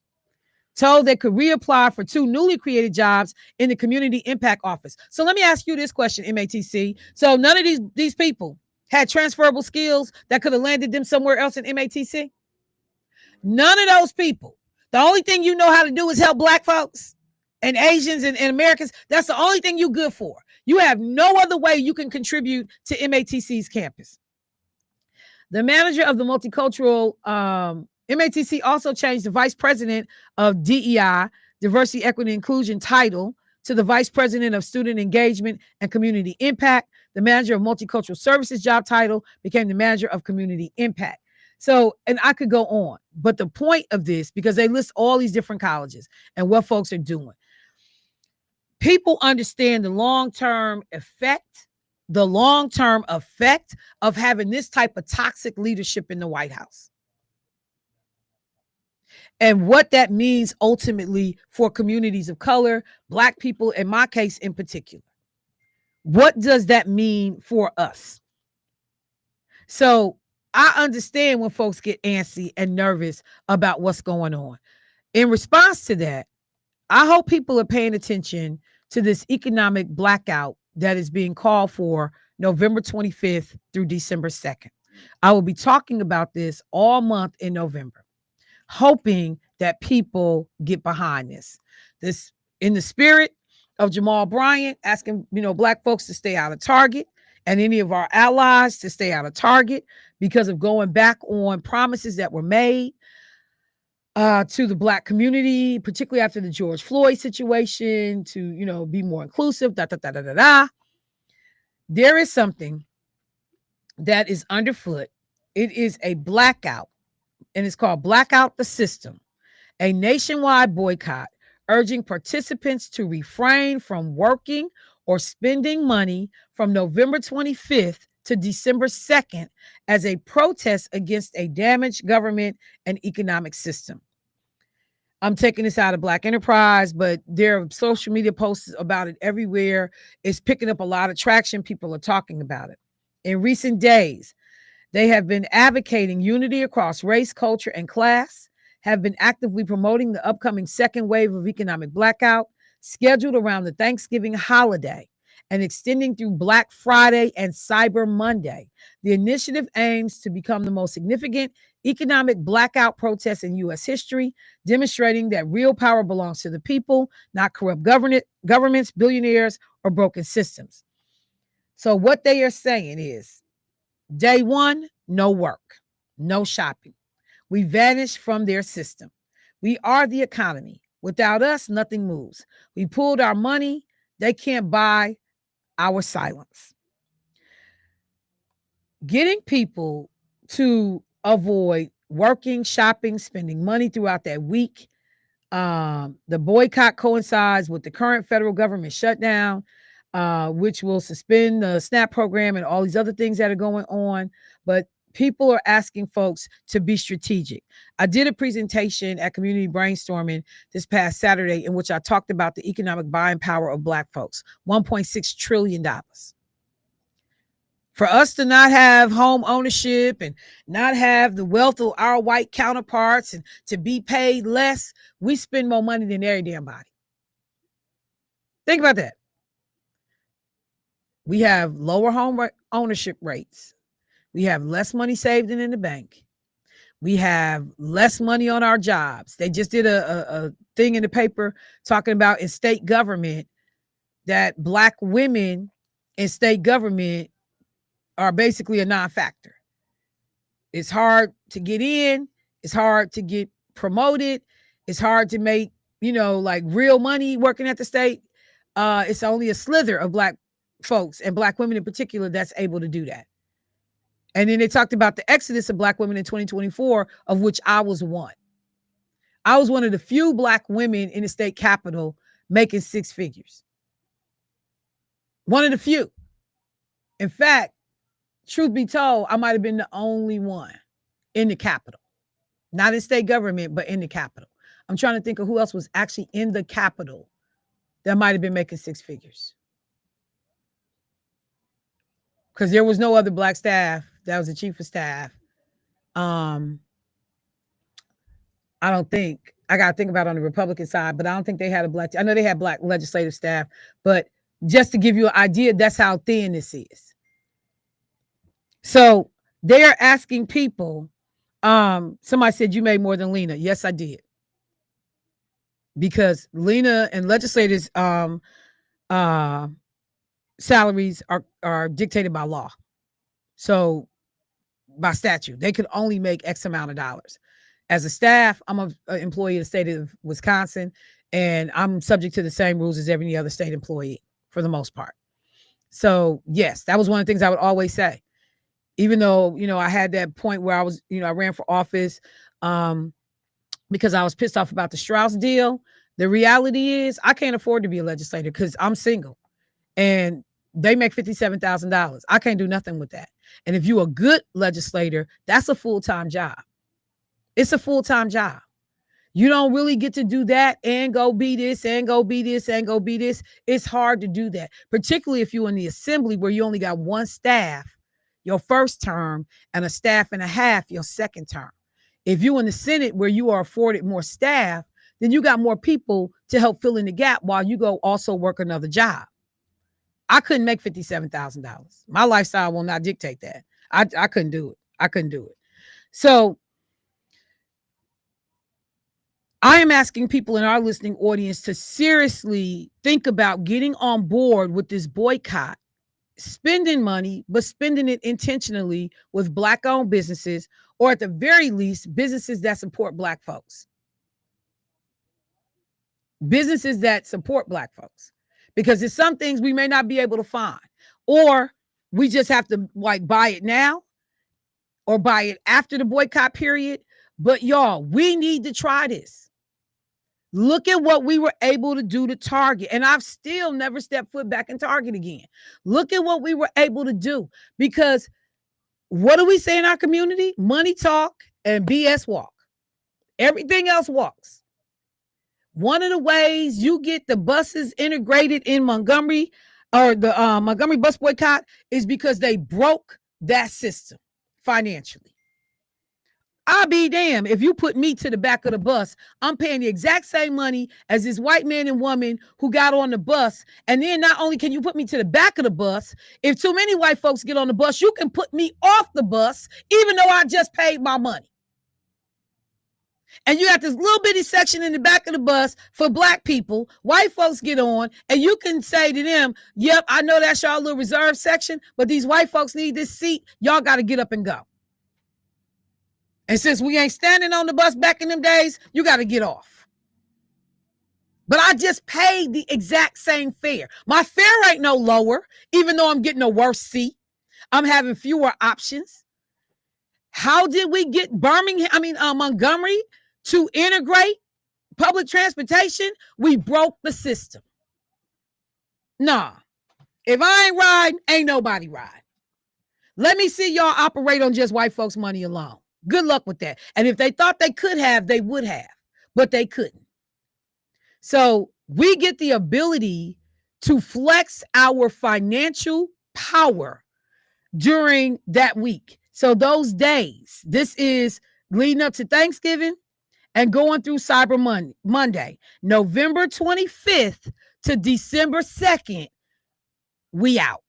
told they could reapply for 2 newly created jobs in the Community Impact Office. So let me ask you this question, MATC. So none of these people had transferable skills that could have landed them somewhere else in MATC? None of those people. The only thing you know how to do is help Black folks and Asians and Americans. That's the only thing you're good for. You have no other way you can contribute to MATC's campus. The manager of the multicultural MATC also changed the vice president of DEI, Diversity, Equity, and Inclusion title to the vice president of student engagement and community impact. The manager of multicultural services job title became the manager of community impact. So, and I could go on, but the point of this, because they list all these different colleges and what folks are doing, people understand the long-term effect of having this type of toxic leadership in the White House. And what that means ultimately for communities of color, Black people, in my case in particular. What does that mean for us? So I understand when folks get antsy and nervous about what's going on. In response to that, I hope people are paying attention to this economic blackout that is being called for November 25th through December 2nd. I will be talking about this all month in November, hoping that people get behind this. This in the spirit of Jamal Bryant, asking, Black folks to stay out of Target and any of our allies to stay out of Target because of going back on promises that were made to the Black community, particularly after the George Floyd situation, to, be more inclusive, There is something that is underfoot. It is a blackout, and it's called Blackout the System, a nationwide boycott urging participants to refrain from working or spending money from November 25th to December 2nd as a protest against a damaged government and economic system. I'm taking this out of Black Enterprise, but there are social media posts about it everywhere. It's picking up a lot of traction. People are talking about it. In recent days, they have been advocating unity across race, culture, and class, have been actively promoting the upcoming second wave of economic blackout, scheduled around the Thanksgiving holiday and extending through Black Friday and Cyber Monday. The initiative aims to become the most significant economic blackout protest in U.S. history, demonstrating that real power belongs to the people, not corrupt governments, billionaires, or broken systems. So what they are saying is, day one, no work, no shopping. We vanish from their system. We are the economy. Without us, nothing moves. We pulled our money. They can't buy our silence. Getting people to avoid working, shopping, spending money throughout that week. The boycott coincides with the current federal government shutdown, which will suspend the SNAP program and all these other things that are going on. But people are asking folks to be strategic. I did a presentation at Community Brainstorming this past Saturday in which I talked about the economic buying power of Black folks, $1.6 trillion. For us to not have home ownership and not have the wealth of our white counterparts and to be paid less, we spend more money than every damn body. Think about that. We have lower ownership rates. We have less money saved in the bank. We have less money on our jobs. They just did a thing in the paper talking about in state government that Black women in state government are basically a non-factor. It's hard to get in. It's hard to get promoted. It's hard to make, like real money working at the state. It's only a slither of Black folks and Black women in particular that's able to do that. And then they talked about the exodus of Black women in 2024, of which I was one. I was one of the few Black women in the state capitol making six figures. One of the few. In fact, truth be told, I might have been the only one in the capitol. Not in state government, but in the capitol. I'm trying to think of who else was actually in the capitol that might have been making six figures. Because there was no other Black staff that was the chief of staff. I don't think, I got to think about on the Republican side, but I don't think they had I know they had Black legislative staff, but just to give you an idea, that's how thin this is. So they are asking people, somebody said you made more than Lena. Yes, I did. Because Lena and legislators' salaries are dictated by law. So by statute, they could only make X amount of dollars. As a staff, I'm an employee of the state of Wisconsin, and I'm subject to the same rules as every other state employee for the most part. So yes, that was one of the things I would always say. Even though, I had that point where I was, I ran for office because I was pissed off about the Strauss deal. The reality is I can't afford to be a legislator because I'm single and they make $57,000. I can't do nothing with that. And if you're a good legislator, that's a full-time job. It's a full-time job. You don't really get to do that and go be this and go be this and go be this. It's hard to do that, particularly if you're in the assembly where you only got one staff your first term and a staff and a half your second term. If you're in the Senate where you are afforded more staff, then you got more people to help fill in the gap while you go also work another job. I couldn't make $57,000. My lifestyle will not dictate that. I couldn't do it. I couldn't do it. So I am asking people in our listening audience to seriously think about getting on board with this boycott, spending money, but spending it intentionally with Black-owned businesses, or at the very least, businesses that support Black folks. Businesses that support Black folks. Because there's some things we may not be able to find, or we just have to buy it now or buy it after the boycott period. But y'all, we need to try this. Look at what we were able to do to Target. And I've still never stepped foot back in Target again. Look at what we were able to do. Because what do we say in our community? Money talk and BS walk. Everything else walks. One of the ways you get the buses integrated in Montgomery, or the Montgomery bus boycott, is because they broke that system financially. I'll be damned if you put me to the back of the bus. I'm paying the exact same money as this white man and woman who got on the bus. And then not only can you put me to the back of the bus, if too many white folks get on the bus, you can put me off the bus, even though I just paid my money. And you got this little bitty section in the back of the bus for Black people. White folks get on, and you can say to them, yep, I know that's y'all little reserved section, but these white folks need this seat. Y'all got to get up and go. And since we ain't standing on the bus back in them days, you got to get off. But I just paid the exact same fare. My fare ain't no lower, even though I'm getting a worse seat. I'm having fewer options. How did we get Montgomery to integrate public transportation? We broke the system. Nah, if I ain't riding, ain't nobody riding. Let me see y'all operate on just white folks' money alone. Good luck with that. And if they thought they could have, they would have, but they couldn't. So we get the ability to flex our financial power during that week. So those days, this is leading up to Thanksgiving and going through Cyber Monday, November 25th to December 2nd, we out.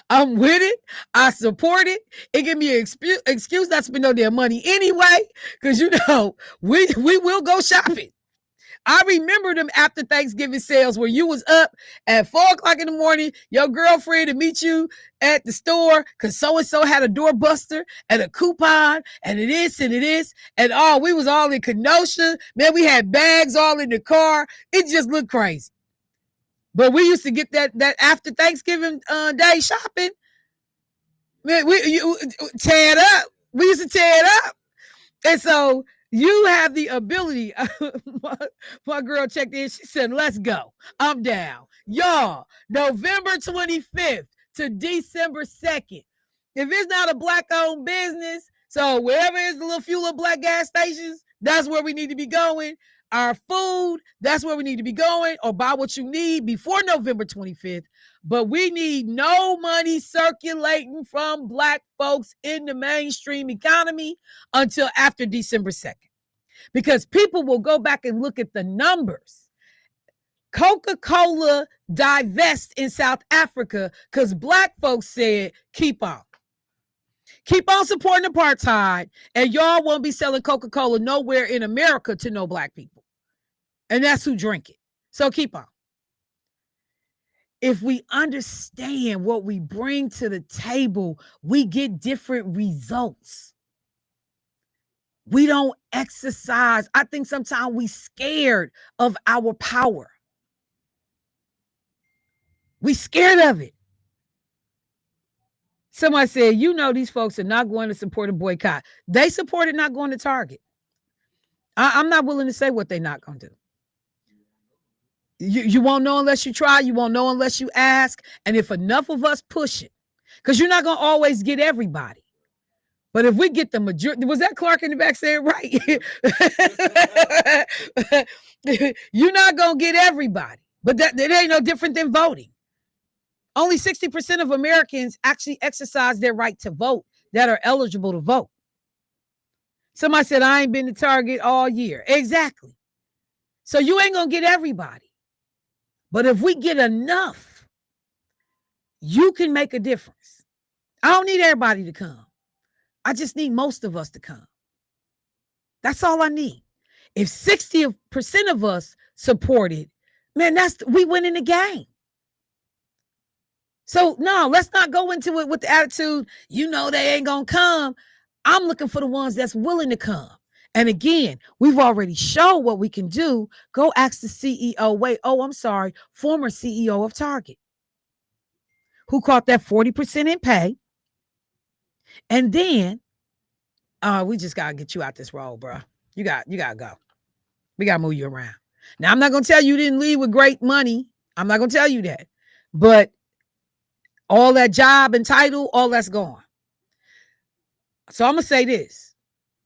I'm with it. I support it. It give me an excuse not to spend no damn money anyway, because we will go shopping. I remember them after Thanksgiving sales where you was up at 4:00 in the morning, your girlfriend to meet you at the store because so-and-so had a doorbuster and a coupon and it is and it is. And we was all in Kenosha. Man, we had bags all in the car. It just looked crazy. But we used to get that after Thanksgiving day shopping. Man, you tear it up. We used to tear it up. And so you have the ability. My girl checked in. She said, let's go. I'm down. Y'all, November 25th to December 2nd. If it's not a black-owned business, so wherever is the little few little black gas stations, that's where we need to be going. Our food, that's where we need to be going, or buy what you need before November 25th. But we need no money circulating from black folks in the mainstream economy until after December 2nd. Because people will go back and look at the numbers. Coca-Cola divest in South Africa because black folks said, keep on. Keep on supporting apartheid, and y'all won't be selling Coca-Cola nowhere in America to no black people. And that's who drink it. So keep on. If we understand what we bring to the table, we get different results. We don't exercise. I think sometimes we scared of our power. We scared of it. Somebody said, these folks are not going to support a boycott. They supported not going to Target. I'm not willing to say what they're not going to do. You won't know unless you try. You won't know unless you ask. And if enough of us push it, because you're not going to always get everybody. But if we get the majority, was that Clark in the back saying right? You're not going to get everybody. But that ain't no different than voting. Only 60% of Americans actually exercise their right to vote that are eligible to vote. Somebody said, I ain't been to Target all year. Exactly. So you ain't going to get everybody. But if we get enough, you can make a difference. I don't need everybody to come. I just need most of us to come. That's all I need. If 60% of us support it, man, we winning the game. So no, let's not go into it with the attitude, they ain't going to come. I'm looking for the ones that's willing to come. And again, we've already shown what we can do. Go ask the CEO, former CEO of Target, who caught that 40% in pay. And then, we just got to get you out this role, bro. You got to go. We got to move you around. Now, I'm not going to tell you didn't leave with great money. I'm not going to tell you that. But all that job and title, all that's gone. So I'm going to say this.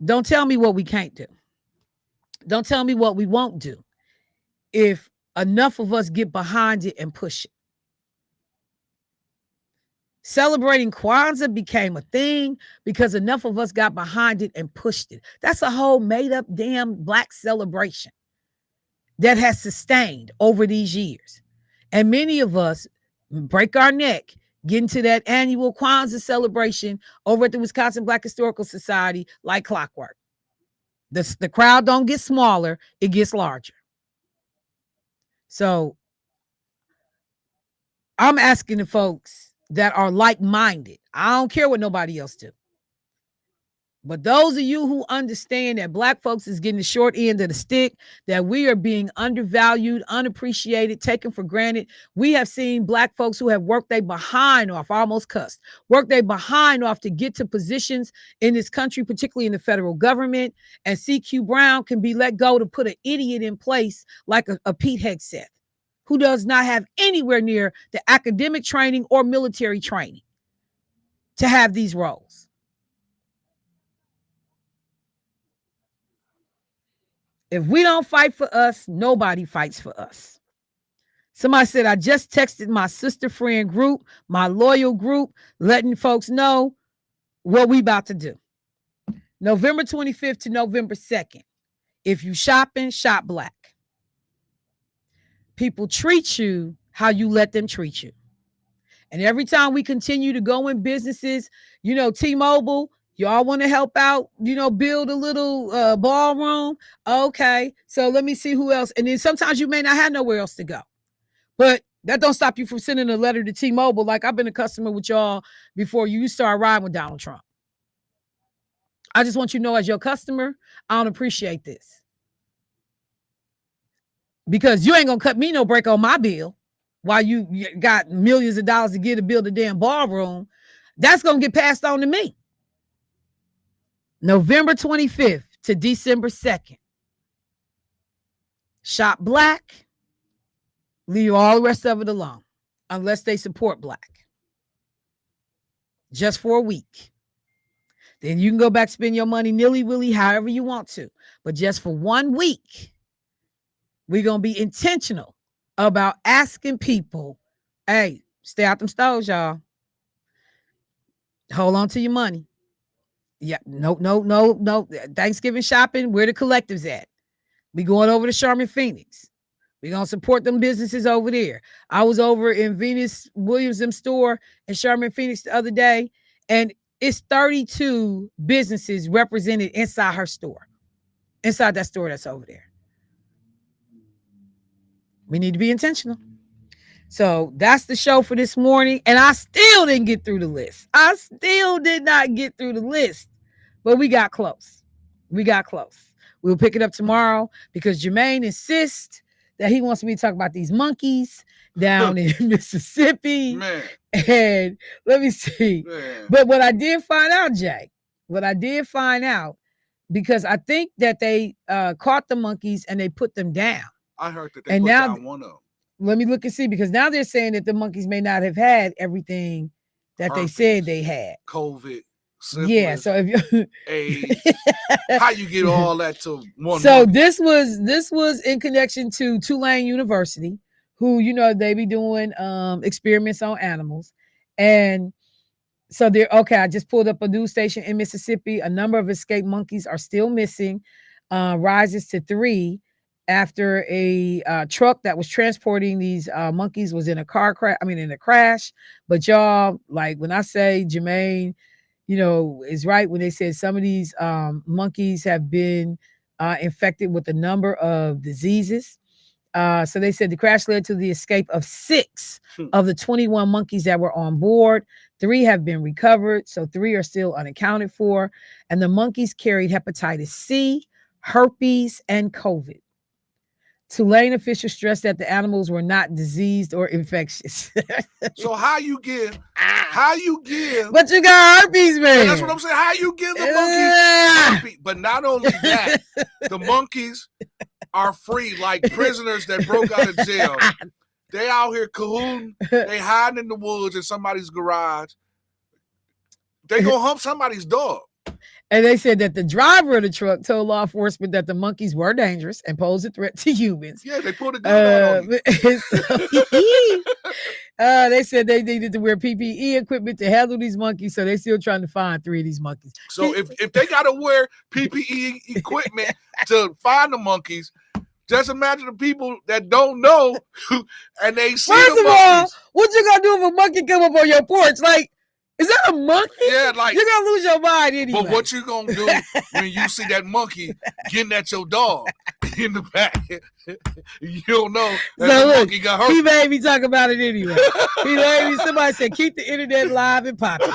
Don't tell me what we can't do. Don't tell me what we won't do. If enough of us get behind it and push it. Celebrating Kwanzaa became a thing because enough of us got behind it and pushed it. That's a whole made up damn black celebration that has sustained over these years. And many of us break our neck getting to that annual Kwanzaa celebration over at the Wisconsin Black Historical Society like clockwork. The crowd don't get smaller, it gets larger. So I'm asking the folks that are like-minded. I don't care what nobody else do. But those of you who understand that black folks is getting the short end of the stick, that we are being undervalued, unappreciated, taken for granted. We have seen black folks who have worked their behind off, almost cussed, worked their behind off to get to positions in this country, particularly in the federal government. And CQ Brown can be let go to put an idiot in place like a Pete Hegseth, who does not have anywhere near the academic training or military training to have these roles. If we don't fight for us, nobody fights for us. Somebody said, I just texted my sister friend group, my loyal group, letting folks know what we about to do. November 25th to November 2nd. If you shopping, shop black. People treat you how you let them treat you. And every time we continue to go in businesses, T-Mobile, y'all want to help out, build a little ballroom. Okay. So let me see who else. And then sometimes you may not have nowhere else to go. But that don't stop you from sending a letter to T-Mobile. Like I've been a customer with y'all before you start riding with Donald Trump. I just want you to know, as your customer, I don't appreciate this. Because you ain't going to cut me no break on my bill while you got millions of dollars to get to build a damn ballroom. That's going to get passed on to me. November 25th to December 2nd. Shop Black. Leave all the rest of it alone. Unless they support Black. Just for a week. Then you can go back, spend your money nilly-willy however you want to. But just for 1 week, we're going to be intentional about asking people, hey, stay out them stores, y'all. Hold on to your money. Yeah, no. Thanksgiving shopping, where the collectives at? We going over to Sherman Phoenix. We're going to support them businesses over there. I was over in Venus Williams' store in Sherman Phoenix the other day, and it's 32 businesses represented inside her store, inside that store that's over there. We need to be intentional. So that's the show for this morning. And I still didn't get through the list. I still did not get through the list, but we got close. We'll pick it up tomorrow because Jermaine insists that he wants me to talk about these monkeys down in Mississippi. Man. And let me see. Man. But what I did find out, Jay, because I think that they caught the monkeys and they put them down. I heard that they put down one of them. Let me look and see, because now they're saying that the monkeys may not have had everything that Herpes, they said they had. COVID, syphilis, Yeah, so if you AIDS, how you get all that to one? So monkey? this was in connection to Tulane University, who they be doing experiments on animals, and so they're okay. I just pulled up a news station in Mississippi. A number of escaped monkeys are still missing, rises to 3 after a truck that was transporting these monkeys was in a crash. But y'all, like when I say Jermaine, is right when they said some of these monkeys have been infected with a number of diseases. So they said the crash led to the escape of 6 of the 21 monkeys that were on board. 3 have been recovered, so 3 are still unaccounted for. And the monkeys carried hepatitis C, herpes, and COVID. Tulane officials stressed that the animals were not diseased or infectious. So how you give? But you got herpes, man. That's what I'm saying. How you give the monkeys herpes? But not only that, the monkeys are free, like prisoners that broke out of jail. They out here cahooting. They hiding in the woods in somebody's garage. They gonna hump somebody's dog. And they said that the driver of the truck told law enforcement that the monkeys were dangerous and posed a threat to humans. Yeah, they put a gun on you. They said they needed to wear PPE equipment to handle these monkeys, so they're still trying to find 3 of these monkeys. So if they got to wear PPE equipment to find the monkeys, just imagine the people that don't know and they see First the of monkeys. all, what you gonna do if a monkey come up on your porch? Like, is that a monkey? Yeah, like you're gonna lose your mind anyway. But what you gonna do when you see that monkey getting at your dog in the back? You don't know that so the look, monkey got hurt. He made me talk about it anyway. Somebody said keep the internet live and popping.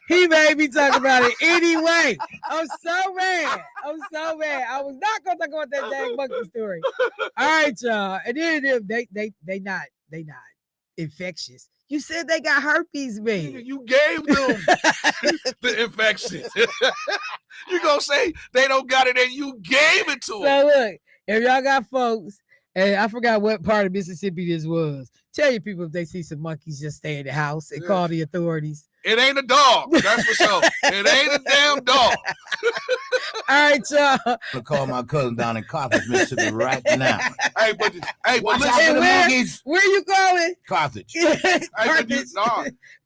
he made me talk about it anyway. I'm so mad. I was not gonna talk about that dang monkey story. All right, y'all. And then they not infectious. You said they got herpes, man. You gave them the infection. You gonna say they don't got it and you gave it to them. So look, if y'all got folks, and I forgot what part of Mississippi this was, tell your people if they see some monkeys, just stay in the house and call the authorities. It ain't a dog, that's for sure. It ain't a damn dog. All right, y'all. I'm gonna call my cousin down in Carthage, Mississippi right now. Hey, but watch out listen, for the monkeys. Where you calling? Carthage. Hey,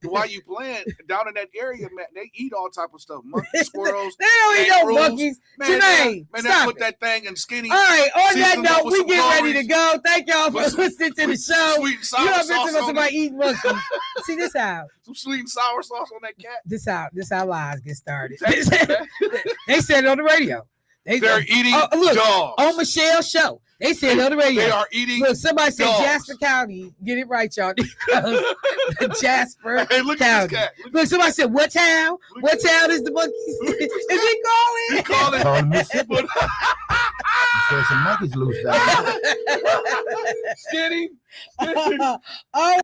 while you playing down in that area, man, they eat all type of stuff. Monkeys, squirrels. They don't eat no kangaroos. monkeys. Man, Jermaine, they stop put it. that thing in skinny. All right, on that season up note, with we some get ready to glories. go. Thank y'all for With some- listening to the show. Sweet and You sour don't sauce mention about on somebody it. eating monkeys. See this out. Some sweet and sour sauce on that cat. This how lies get started. Exactly, man. They said it on the radio. They're eating look, dogs. on Michelle's show. They said it on the radio. They are eating Look, somebody said dogs. Jasper County. Get it right, y'all. Jasper Hey, look County. at this cat. Look, somebody said, what town? Look What at town is the monkeys? Is he calling? He call it. Call it Mississippi. So some monkeys loose down there. Skinny. Oh,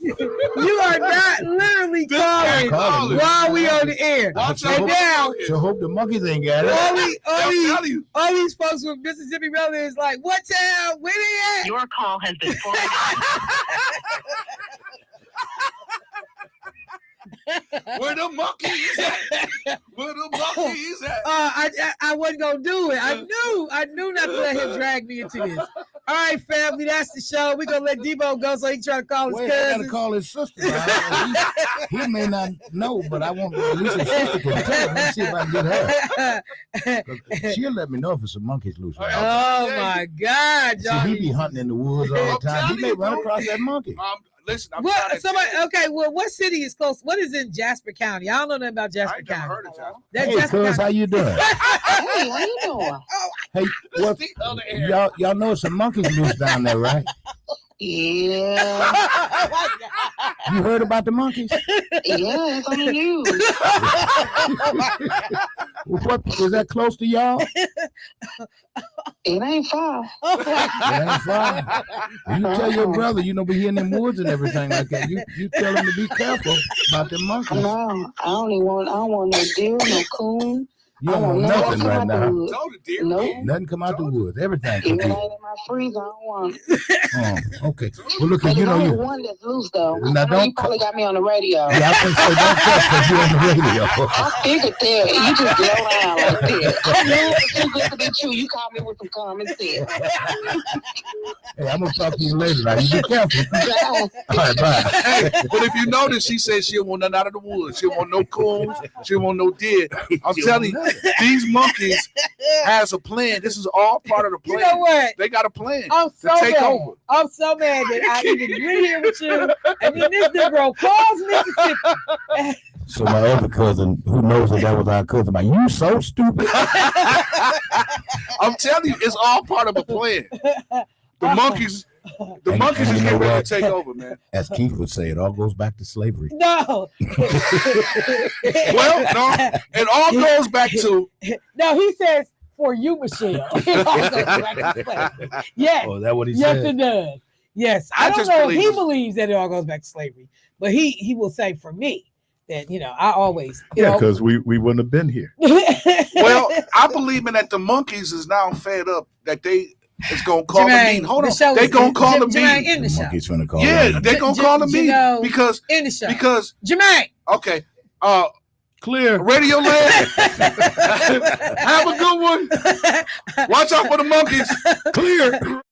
you are not literally calling calling. while we on the air. Watch And out. now, So hope the monkeys ain't got it. I'm telling you. all these folks from Mississippi relatives like, what town? Where they at? Your call has been forwarded. Where the monkeys at? Where the monkeys at? I wasn't gonna do it. I knew not to let him drag me into this. All right, family, that's the show. We're gonna let Debo go so he try to call his Wait, I gotta cousins. call his sister. He may not know, but I want at least his sister can tell him. Let's see if I can get her. 'Cause she'll let me know if it's some monkeys loose. Oh, Oh my God, See, y'all. he be hunting in the woods all the I'm time. He telling may you, run bro. across that monkey. Listen, I'm trying What to somebody tell you. okay, well, what city is close? What is in Jasper County? I don't know nothing about I Jasper ain't never County. heard of Jasper. That Hey, Jasper cuz, how County. you doing? Hey, how you doing? Hey, what? The other area. Y'all know some monkeys loose down there, right? Yeah, You heard about the monkeys? yeah, it's on the news. What is that close to y'all? It ain't far. It ain't far. You tell your brother, you know, be here in them woods and everything like that. You tell him to be careful about the monkeys. No, I don't want no deer, no coon. You don't want nothing come right out the now. woods. Told the deer. Nope. Nothing come out the woods. Everything If it come ain't through. in my freezer, I don't want it. Okay. Well, look, But you know there's you. one that's loose though. Now, I know don't you probably got me on the radio. Yeah, I think so. Don't cuss because you're on the radio. I figured that you just low down like that. I knew it was too good to be true. You called me with some common sense. Hey, I'm gonna talk to you later. Now you be careful. Bye. All right, bye. Hey, but if you notice, she said she don't want nothing out of the woods. She don't want no coons. She don't want no deer. I'm telling you, these monkeys has a plan. This is all part of the You plan. know what? They got a plan I'm to so take mad. over. I'm so mad that I even went here with you, and then this Negro calls Mississippi. So my other cousin, who knows that was our cousin, like, you so stupid. I'm telling you, it's all part of a plan. The monkeys And is you know getting ready what? to take over, man. As Keith would say, it all goes back to slavery. No. Well, no, it all goes back to No, he says for you, Michelle. It all goes back to slavery. Yes. Oh, is that what he Yes, said? it does. Yes. I I don't just know if believe he it's- believes that it all goes back to slavery, but he will say for me that, I always, Yeah, because we wouldn't have been here. well, I believe in that the monkeys is now fed up that they is gonna call a meeting. Hold on, they gonna call a meeting. in the show. Monkeys finna call Yeah, him. they gonna call a meeting because In the show. Jermaine. Okay, Clear. Radio Land. Have a good one. Watch out for the monkeys. Clear.